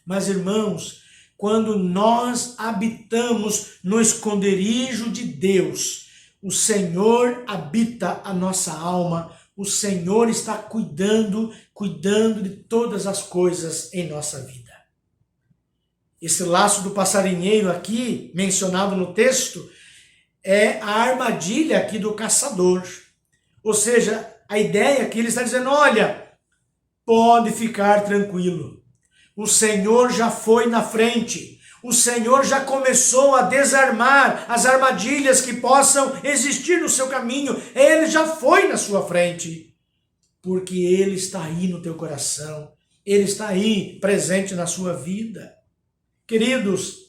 Mas irmãos, quando nós habitamos no esconderijo de Deus, o Senhor habita a nossa alma, o Senhor está cuidando de todas as coisas em nossa vida. Esse laço do passarinheiro aqui, mencionado no texto, é a armadilha aqui do caçador. Ou seja, a ideia é que ele está dizendo, olha, pode ficar tranquilo. O Senhor já foi na frente. O Senhor já começou a desarmar as armadilhas que possam existir no seu caminho. Ele já foi na sua frente. Porque Ele está aí no teu coração. Ele está aí presente na sua vida. Queridos,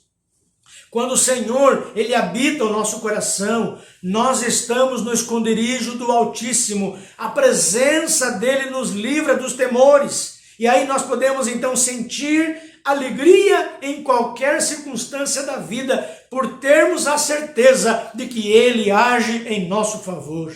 quando o Senhor, Ele habita o nosso coração, nós estamos no esconderijo do Altíssimo. A presença dEle nos livra dos temores. E aí nós podemos então sentir alegria em qualquer circunstância da vida, por termos a certeza de que Ele age em nosso favor.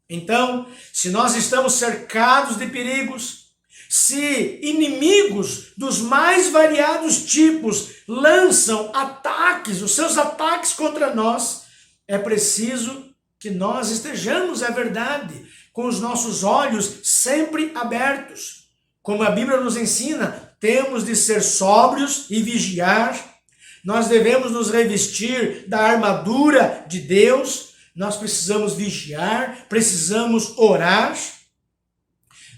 Então, se nós estamos cercados de perigos, se inimigos dos mais variados tipos lançam ataques, os seus ataques contra nós, é preciso que nós estejamos, é verdade, com os nossos olhos sempre abertos. Como a Bíblia nos ensina, temos de ser sóbrios e vigiar. Nós devemos nos revestir da armadura de Deus. Nós precisamos vigiar, precisamos orar.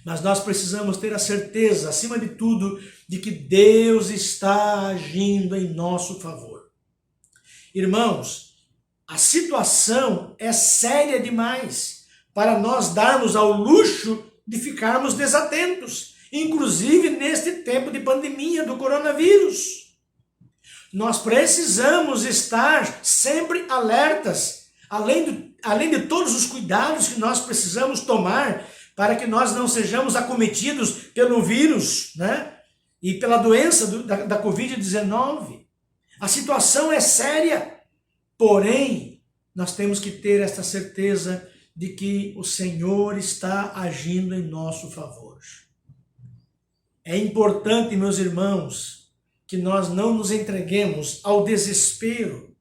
Mas nós precisamos ter a certeza, acima de tudo, de que Deus está agindo em nosso favor. Irmãos, a situação é séria demais para nós darmos ao luxo de ficarmos desatentos. Inclusive neste tempo de pandemia do coronavírus. Nós precisamos estar sempre alertas, além de todos os cuidados que nós precisamos tomar para que nós não sejamos acometidos pelo vírus, né? E pela doença da Covid-19. A situação é séria, porém, nós temos que ter esta certeza de que o Senhor está agindo em nosso favor. É importante, meus irmãos, que nós não nos entreguemos ao desespero,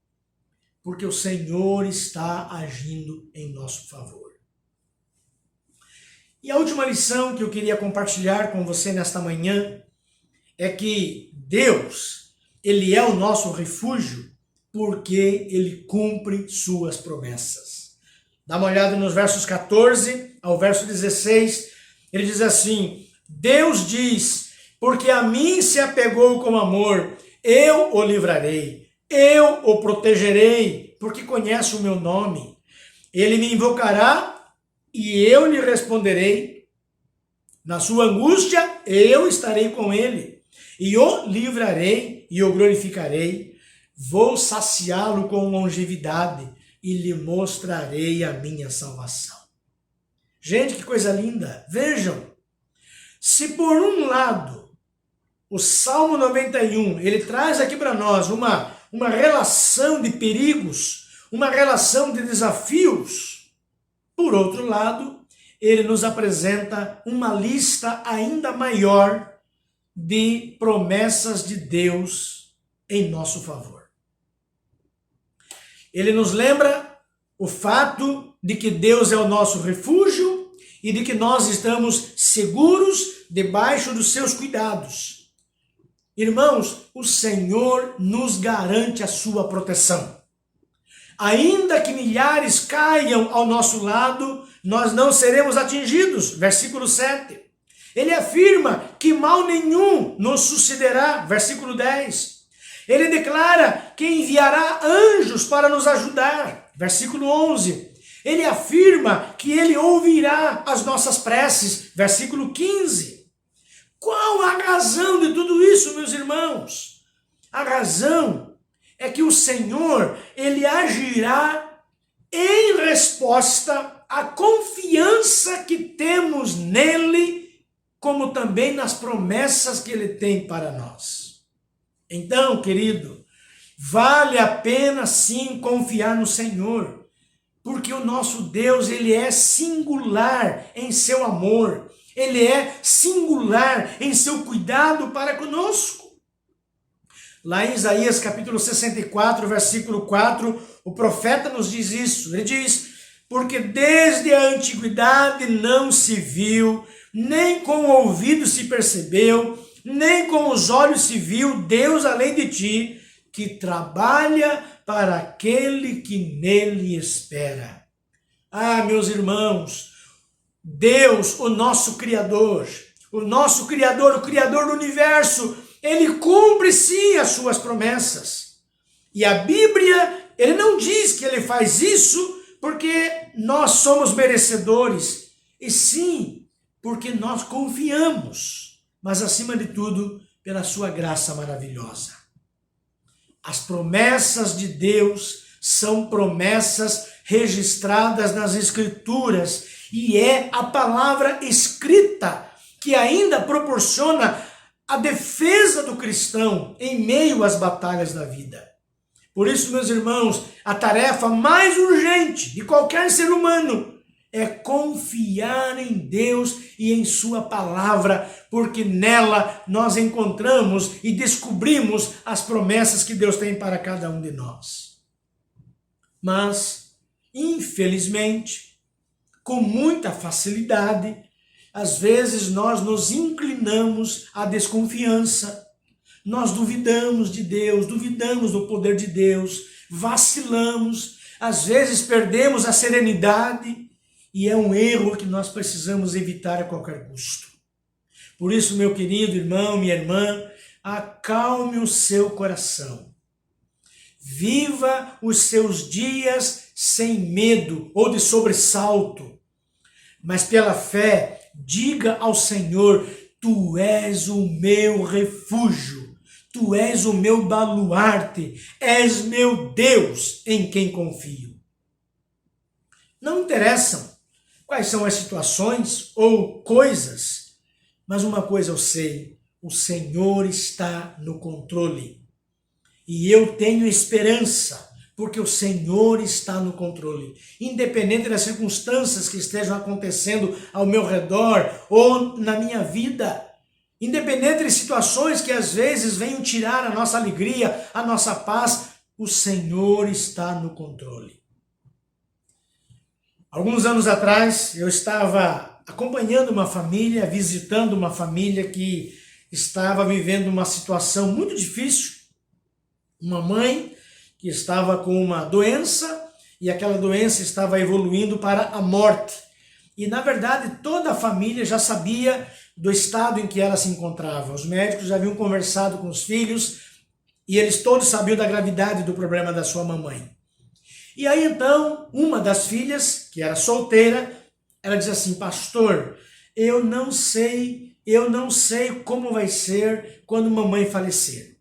porque o Senhor está agindo em nosso favor. E a última lição que eu queria compartilhar com você nesta manhã é que Deus, Ele é o nosso refúgio porque Ele cumpre suas promessas. Dá uma olhada nos versos 14 ao verso 16, ele diz assim, Deus diz, porque a mim se apegou com amor, eu o livrarei, eu o protegerei, porque conhece o meu nome. Ele me invocará e eu lhe responderei. Na sua angústia eu estarei com ele e o livrarei e o glorificarei. Vou saciá-lo com longevidade e lhe mostrarei a minha salvação. Gente, que coisa linda! Vejam, se por um lado o Salmo 91, ele traz aqui para nós uma relação de perigos, uma relação de desafios, por outro lado, ele nos apresenta uma lista ainda maior de promessas de Deus em nosso favor. Ele nos lembra o fato de que Deus é o nosso refúgio e de que nós estamos seguros debaixo dos seus cuidados. Irmãos, o Senhor nos garante a sua proteção. Ainda que milhares caiam ao nosso lado, nós não seremos atingidos. Versículo 7. Ele afirma que mal nenhum nos sucederá. Versículo 10. Ele declara que enviará anjos para nos ajudar. Versículo 11. Ele afirma que ele ouvirá as nossas preces, versículo 15. Qual a razão de tudo isso, meus irmãos? A razão é que o Senhor, ele agirá em resposta à confiança que temos nele, como também nas promessas que ele tem para nós. Então, querido, vale a pena sim confiar no Senhor, porque o nosso Deus, ele é singular em seu amor, ele é singular em seu cuidado para conosco. Lá em Isaías capítulo 64, versículo 4, o profeta nos diz isso. Ele diz: porque desde a antiguidade não se viu, nem com o ouvido se percebeu, nem com os olhos se viu Deus além de ti, que trabalha para aquele que nele espera. Ah, meus irmãos, Deus, o nosso Criador, o Criador do universo, ele cumpre sim as suas promessas. E a Bíblia, ele não diz que ele faz isso porque nós somos merecedores, e sim porque nós confiamos, mas acima de tudo, pela sua graça maravilhosa. As promessas de Deus são promessas registradas nas Escrituras, e é a palavra escrita que ainda proporciona a defesa do cristão em meio às batalhas da vida. Por isso, meus irmãos, a tarefa mais urgente de qualquer ser humano é confiar em Deus e em sua palavra, porque nela nós encontramos e descobrimos as promessas que Deus tem para cada um de nós. Mas, infelizmente, com muita facilidade, às vezes nós nos inclinamos à desconfiança, nós duvidamos de Deus, duvidamos do poder de Deus, vacilamos, às vezes perdemos a serenidade, e é um erro que nós precisamos evitar a qualquer custo. Por isso, meu querido irmão, minha irmã, acalme o seu coração. Viva os seus dias sem medo ou de sobressalto, mas pela fé, diga ao Senhor: tu és o meu refúgio, tu és o meu baluarte, és meu Deus em quem confio. Não interessam quais são as situações ou coisas, mas uma coisa eu sei: o Senhor está no controle. E eu tenho esperança, porque o Senhor está no controle. Independente das circunstâncias que estejam acontecendo ao meu redor ou na minha vida, independente de situações que às vezes venham tirar a nossa alegria, a nossa paz, o Senhor está no controle. Alguns anos atrás, eu estava acompanhando uma família, visitando uma família que estava vivendo uma situação muito difícil. Uma mãe que estava com uma doença e aquela doença estava evoluindo para a morte. E, na verdade, toda a família já sabia do estado em que ela se encontrava. Os médicos já haviam conversado com os filhos e eles todos sabiam da gravidade do problema da sua mamãe. E aí, então, uma das filhas, que era solteira, ela diz assim: pastor, eu não sei como vai ser quando mamãe falecer.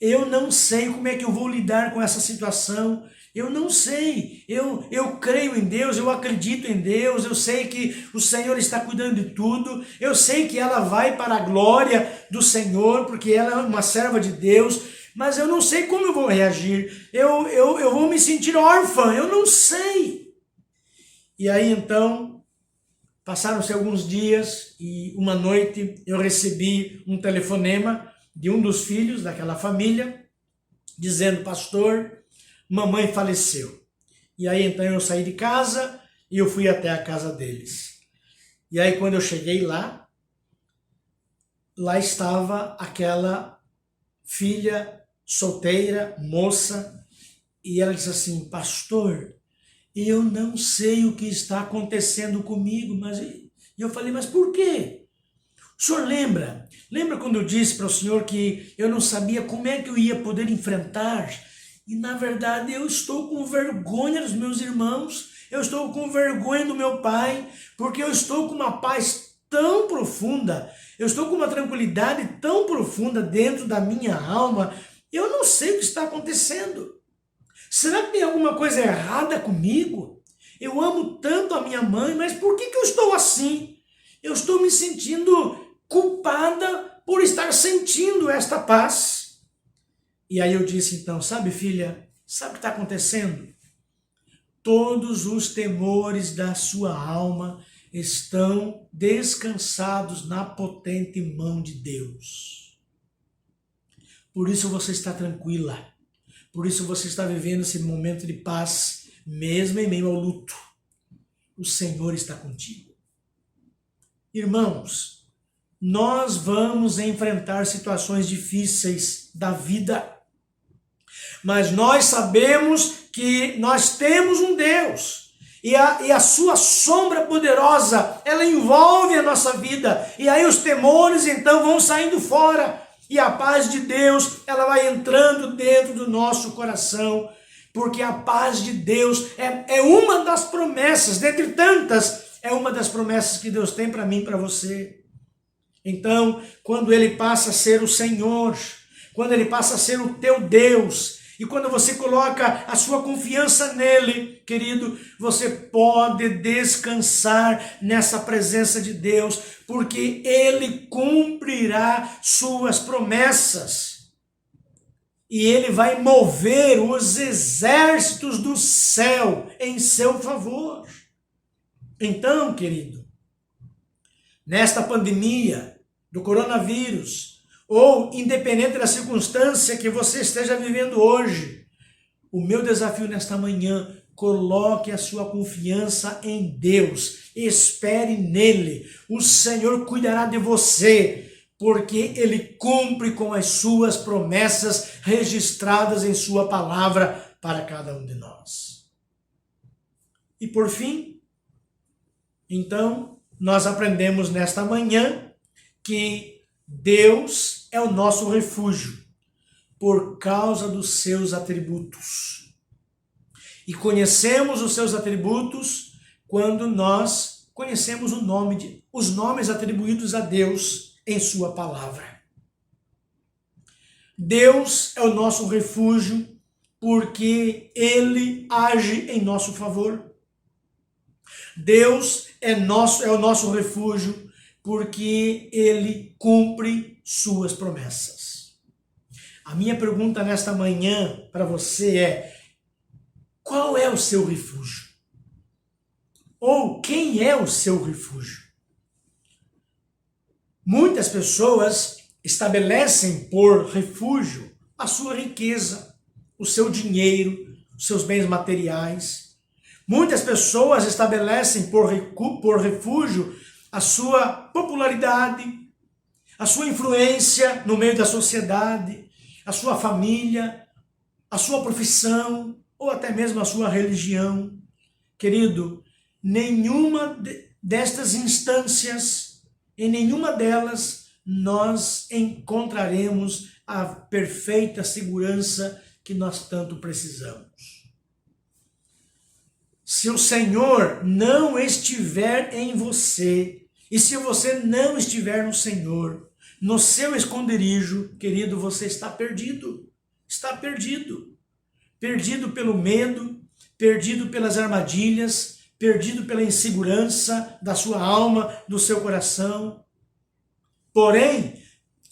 Eu não sei como é que eu vou lidar com essa situação. Eu não sei. Eu creio em Deus, eu acredito em Deus, eu sei que o Senhor está cuidando de tudo. Eu sei que ela vai para a glória do Senhor, porque ela é uma serva de Deus. Mas eu não sei como eu vou reagir. Eu vou me sentir órfã, eu não sei. E aí então, passaram-se alguns dias e uma noite eu recebi um telefonema de um dos filhos daquela família, dizendo: pastor, mamãe faleceu. E aí então eu saí de casa e eu fui até a casa deles. E aí quando eu cheguei lá estava aquela filha solteira, moça, e ela disse assim: pastor, eu não sei o que está acontecendo comigo, mas... E eu falei: mas por quê? O senhor lembra quando eu disse para o senhor que eu não sabia como é que eu ia poder enfrentar? E na verdade eu estou com vergonha dos meus irmãos, eu estou com vergonha do meu pai, porque eu estou com uma paz tão profunda, eu estou com uma tranquilidade tão profunda dentro da minha alma, eu não sei o que está acontecendo. Será que tem alguma coisa errada comigo? Eu amo tanto a minha mãe, mas por que eu estou assim? Eu estou me sentindo culpada por estar sentindo esta paz. E aí eu disse então, sabe filha, sabe o que está acontecendo? Todos os temores da sua alma estão descansados na potente mão de Deus. Por isso você está tranquila. Por isso você está vivendo esse momento de paz, mesmo em meio ao luto. O Senhor está contigo. Irmãos, nós vamos enfrentar situações difíceis da vida. Mas nós sabemos que nós temos um Deus. E a sua sombra poderosa, ela envolve a nossa vida. E aí os temores então vão saindo fora. E a paz de Deus, ela vai entrando dentro do nosso coração. Porque a paz de Deus é uma das promessas, dentre tantas, é uma das promessas que Deus tem para mim e para você. Então, quando Ele passa a ser o Senhor, quando Ele passa a ser o teu Deus, e quando você coloca a sua confiança nele, querido, você pode descansar nessa presença de Deus, porque Ele cumprirá suas promessas. E Ele vai mover os exércitos do céu em seu favor. Então, querido, nesta pandemia do coronavírus, ou independente da circunstância que você esteja vivendo hoje, o meu desafio nesta manhã, coloque a sua confiança em Deus, espere nele, o Senhor cuidará de você, porque Ele cumpre com as suas promessas registradas em sua palavra para cada um de nós. E por fim, então, nós aprendemos nesta manhã que Deus é o nosso refúgio por causa dos seus atributos. E conhecemos os seus atributos quando nós conhecemos os nomes atribuídos a Deus em sua palavra. Deus é o nosso refúgio porque Ele age em nosso favor. Deus é o nosso refúgio porque Ele cumpre suas promessas. A minha pergunta nesta manhã para você é: qual é o seu refúgio? Ou quem é o seu refúgio? Muitas pessoas estabelecem por refúgio a sua riqueza, o seu dinheiro, os seus bens materiais. Muitas pessoas estabelecem por refúgio a sua popularidade, a sua influência no meio da sociedade, a sua família, a sua profissão ou até mesmo a sua religião. Querido, nenhuma destas instâncias, em nenhuma delas, nós encontraremos a perfeita segurança que nós tanto precisamos. Se o Senhor não estiver em você, e se você não estiver no Senhor, no seu esconderijo, querido, você está perdido. Está perdido. Perdido pelo medo, perdido pelas armadilhas, perdido pela insegurança da sua alma, do seu coração. Porém,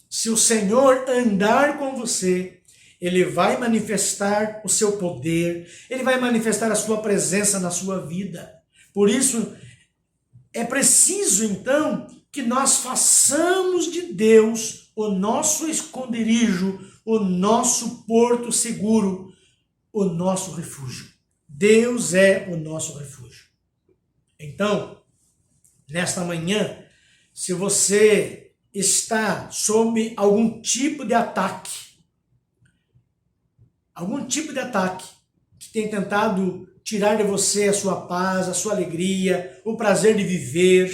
se o Senhor andar com você, Ele vai manifestar o seu poder, Ele vai manifestar a sua presença na sua vida. Por isso, é preciso, então, que nós façamos de Deus o nosso esconderijo, o nosso porto seguro, o nosso refúgio. Deus é o nosso refúgio. Então, nesta manhã, se você está sob algum tipo de ataque que tem tentado tirar de você a sua paz, a sua alegria, o prazer de viver,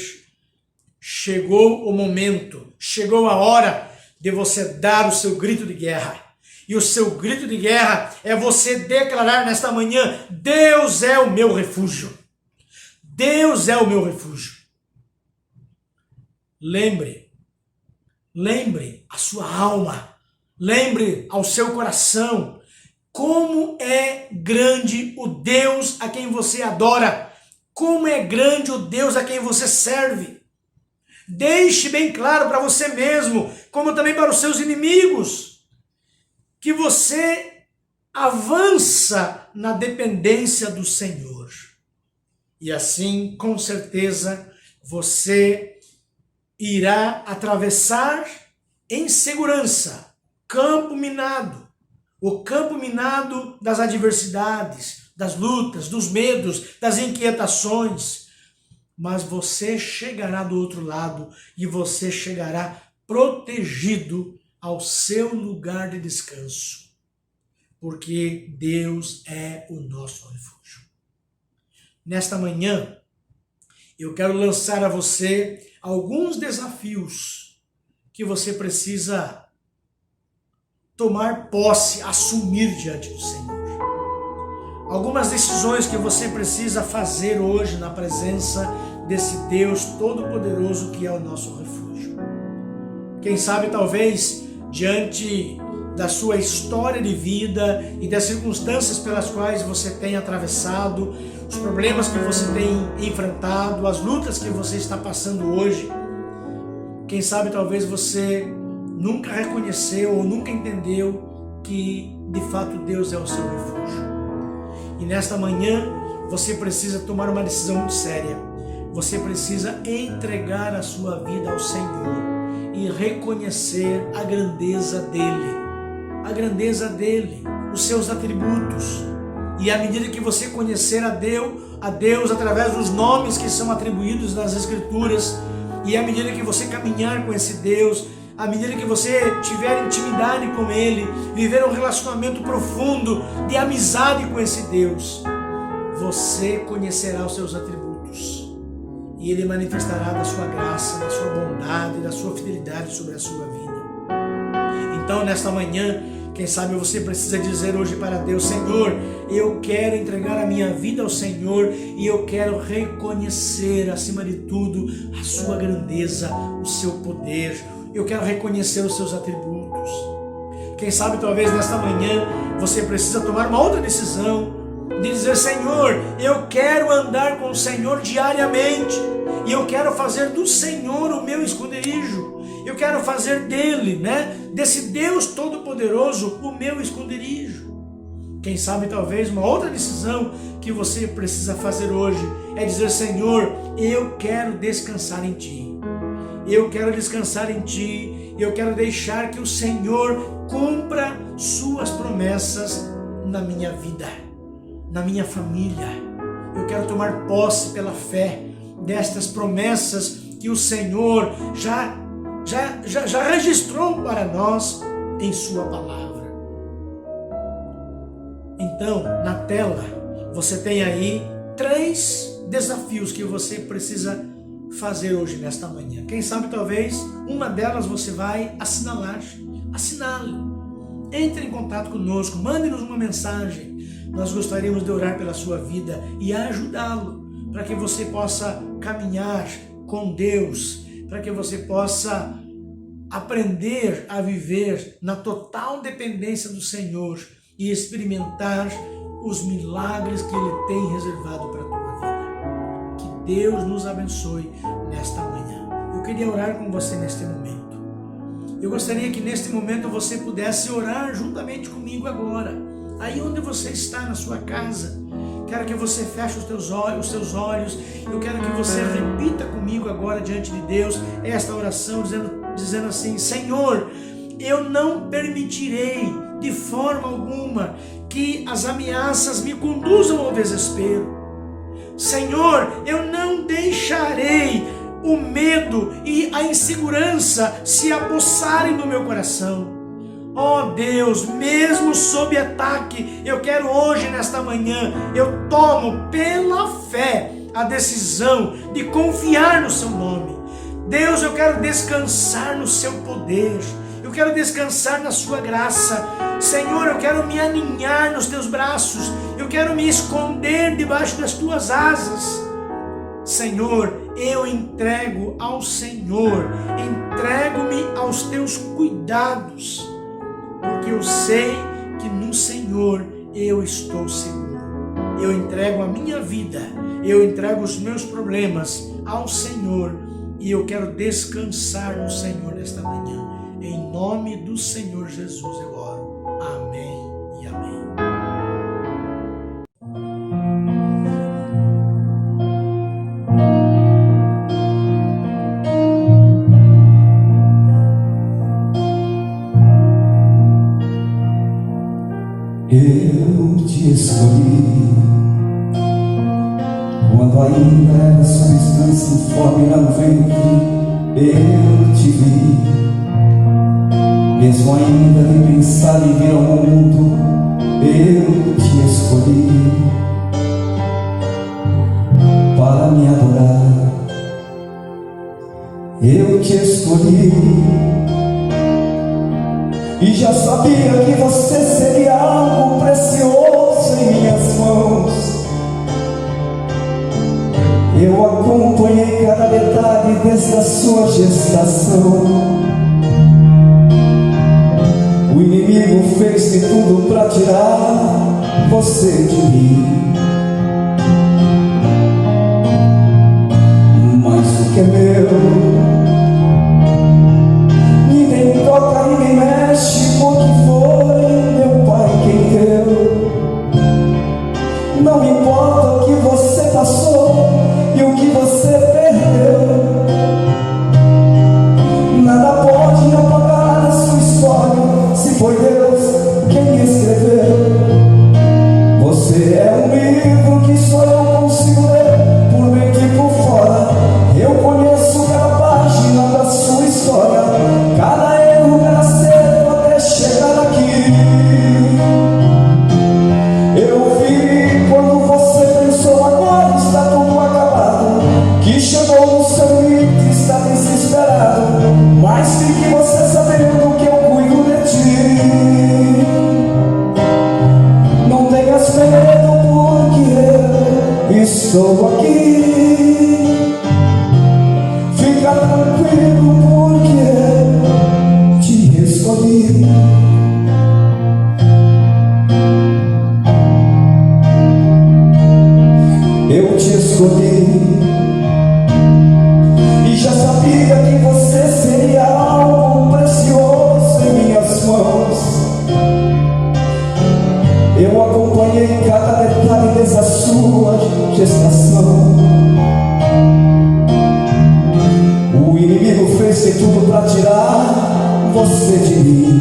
chegou o momento, chegou a hora de você dar o seu grito de guerra. E o seu grito de guerra é você declarar nesta manhã: Deus é o meu refúgio. Deus é o meu refúgio. Lembre a sua alma, lembre ao seu coração como é grande o Deus a quem você adora, como é grande o Deus a quem você serve. Deixe bem claro para você mesmo, como também para os seus inimigos, que você avança na dependência do Senhor. E assim, com certeza, você irá atravessar em segurança campo minado, o campo minado das adversidades, das lutas, dos medos, das inquietações. Mas você chegará do outro lado e você chegará protegido ao seu lugar de descanso, porque Deus é o nosso refúgio. Nesta manhã, eu quero lançar a você alguns desafios que você precisa tomar posse, assumir diante do Senhor. Algumas decisões que você precisa fazer hoje na presença desse Deus Todo-Poderoso que é o nosso refúgio. Quem sabe, talvez, diante da sua história de vida e das circunstâncias pelas quais você tem atravessado, os problemas que você tem enfrentado, as lutas que você está passando hoje, quem sabe talvez você nunca reconheceu ou nunca entendeu que de fato Deus é o seu refúgio. E nesta manhã você precisa tomar uma decisão muito séria. Você precisa entregar a sua vida ao Senhor e reconhecer a grandeza dele, os seus atributos. E à medida que você conhecer a Deus através dos nomes que são atribuídos nas Escrituras, e à medida que você caminhar com esse Deus, à medida que você tiver intimidade com Ele, viver um relacionamento profundo de amizade com esse Deus, você conhecerá os seus atributos. E Ele manifestará da sua graça, da sua bondade, da sua fidelidade sobre a sua vida. Então, nesta manhã, quem sabe você precisa dizer hoje para Deus: Senhor, eu quero entregar a minha vida ao Senhor e eu quero reconhecer, acima de tudo, a sua grandeza, o seu poder. Eu quero reconhecer os seus atributos. Quem sabe talvez nesta manhã você precisa tomar uma outra decisão, de dizer: Senhor, eu quero andar com o Senhor diariamente e eu quero fazer do Senhor o meu esconderijo. Eu quero fazer dele, desse Deus Todo-Poderoso, o meu esconderijo. Quem sabe talvez uma outra decisão que você precisa fazer hoje é dizer: Senhor, eu quero descansar em Ti. Eu quero descansar em Ti. Eu quero deixar que o Senhor cumpra Suas promessas na minha vida, na minha família. Eu quero tomar posse pela fé destas promessas que o Senhor já registrou para nós em Sua palavra. Então, na tela, você tem aí 3 desafios que você precisa fazer hoje, nesta manhã. Quem sabe talvez uma delas você vai assinalar. Assinale. Entre em contato conosco, mande-nos uma mensagem. Nós gostaríamos de orar pela sua vida e ajudá-lo para que você possa caminhar com Deus, para que você possa aprender a viver na total dependência do Senhor e experimentar os milagres que Ele tem reservado para a tua vida. Que Deus nos abençoe nesta manhã. Eu queria orar com você neste momento. Eu gostaria que neste momento você pudesse orar juntamente comigo agora, aí onde você está na sua casa. Quero que você feche os seus olhos. Eu quero que você repita comigo agora diante de Deus esta oração, dizendo assim: Senhor, eu não permitirei de forma alguma que as ameaças me conduzam ao desespero. Senhor, eu não deixarei o medo e a insegurança se apossarem do meu coração. Oh Deus, mesmo sob ataque, eu quero hoje, nesta manhã, eu tomo pela fé a decisão de confiar no Seu nome. Deus, eu quero descansar no Seu poder, eu quero descansar na Sua graça. Senhor, eu quero me aninhar nos Teus braços, eu quero me esconder debaixo das Tuas asas. Senhor, eu entrego ao Senhor, entrego-me aos teus cuidados, porque eu sei que no Senhor eu estou seguro. Eu entrego a minha vida, eu entrego os meus problemas ao Senhor e eu quero descansar no Senhor nesta manhã. Em nome do Senhor Jesus eu oro. Amém e amém. Eu te escolhi quando ainda era substância informe lá no ventre. Eu te vi, mesmo ainda de pensar em vir ao mundo. Eu te escolhi para me adorar. Eu te escolhi e já sabia que você seria algo precioso em minhas mãos. Eu acompanhei cada detalhe desde a sua gestação. O inimigo fez de tudo para tirar você de mim. Mas o que é meu, ninguém toca, ninguém mexe, porque foi meu Pai quem deu. Não importa o que você passou e o que você perdeu, nada pode apagar a sua história, se foi Deus quem escreveu. Você é um livro que só eu consigo ler, por dentro e por fora. Eu conheço cada página da sua história, cada erro, cada acerto até chegar aqui. Eu vi quando você pensou agora está tudo acabado, que chegou no seu limite, está desesperado. Mas fique você sabendo que eu cuido de ti. Não tenhas medo, porque eu estou aqui. Fica tranquilo, porque eu te escolhi. Eu te escolhi e já sabia que você seria algo precioso em minhas mãos. Eu acompanhei cada detalhe desde a sua gestação. O inimigo fez de tudo para tirar você de mim.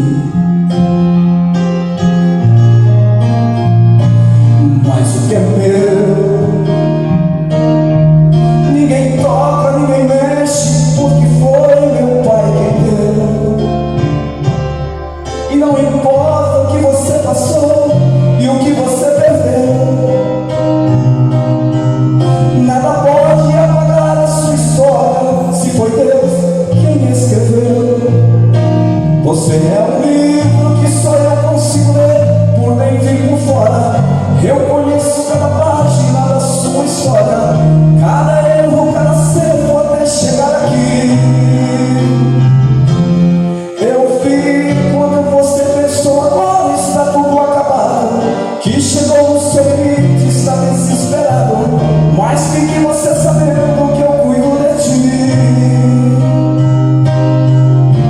Mas o que é meu, ninguém toca, ninguém mexe, porque foi meu Pai quem deu. E não importa o que você passou e o que você perdeu, nada pode apagar a sua história, se foi Deus quem escreveu. Você é um livro que só eu consigo ler, por dentro e por fora. Eu conheço cada página da sua história, cada erro, cada acerto até chegar aqui. Eu vi quando você pensou agora está tudo acabado, que chegou no seu limite, está desesperado. Mas fique você sabendo que eu cuido de ti.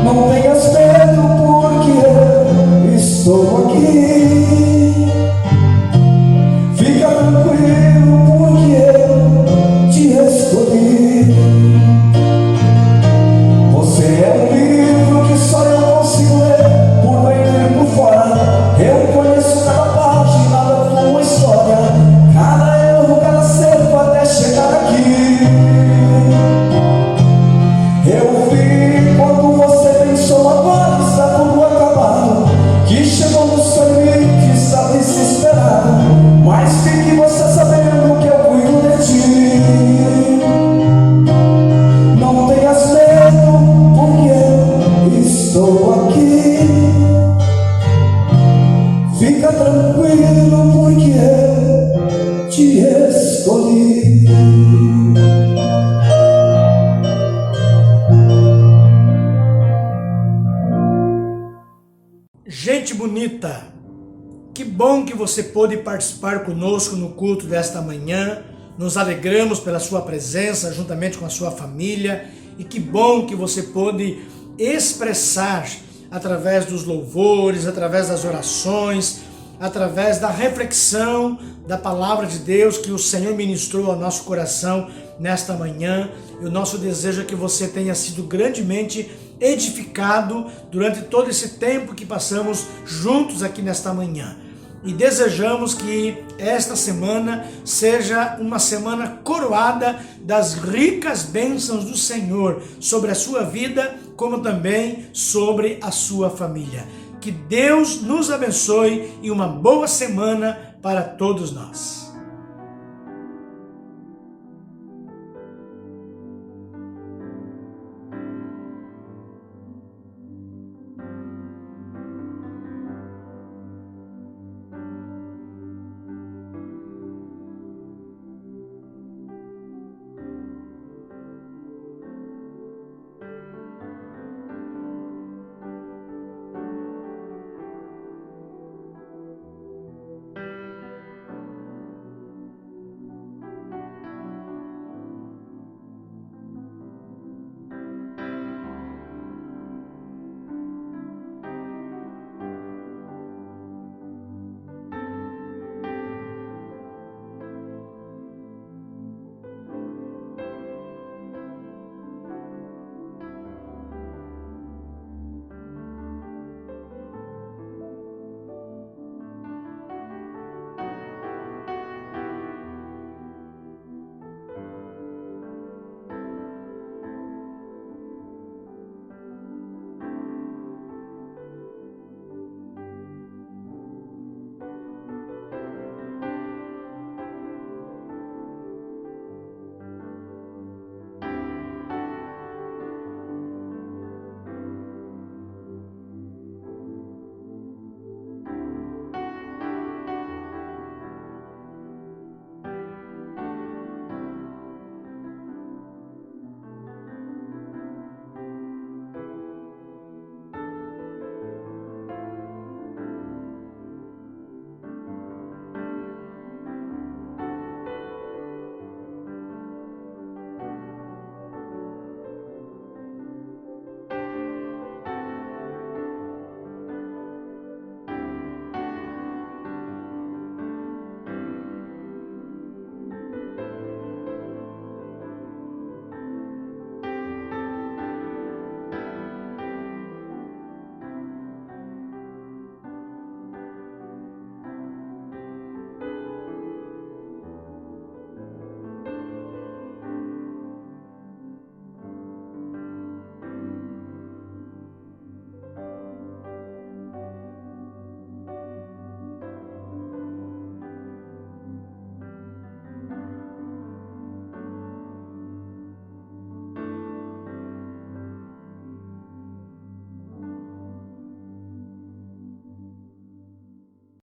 Não tenhas medo, porque eu estou aqui. Fica tranquilo, porque eu te escolhi. Você é um livro que só eu consigo ler, por dentro e por fora. Eu conheço cada página da tua história, cada erro, cada acerto até chegar aqui. Eu vi quando você pensou agora está tudo acabado, que chegou no seu limite, está desesperado. Mas fique você sabendo que eu cuido de ti. Não tenhas medo, porque eu estou aqui. Fica tranquilo, porque eu te escolhi. bonita! Que bom que você pôde participar conosco no culto desta manhã. Nos alegramos pela sua presença juntamente com a sua família e que bom que você pôde expressar através dos louvores, através das orações, através da reflexão da palavra de Deus que o Senhor ministrou ao nosso coração nesta manhã. E o nosso desejo é que você tenha sido grandemente edificado durante todo esse tempo que passamos juntos aqui nesta manhã. E desejamos que esta semana seja uma semana coroada das ricas bênçãos do Senhor sobre a sua vida, como também sobre a sua família. Que Deus nos abençoe e uma boa semana para todos nós.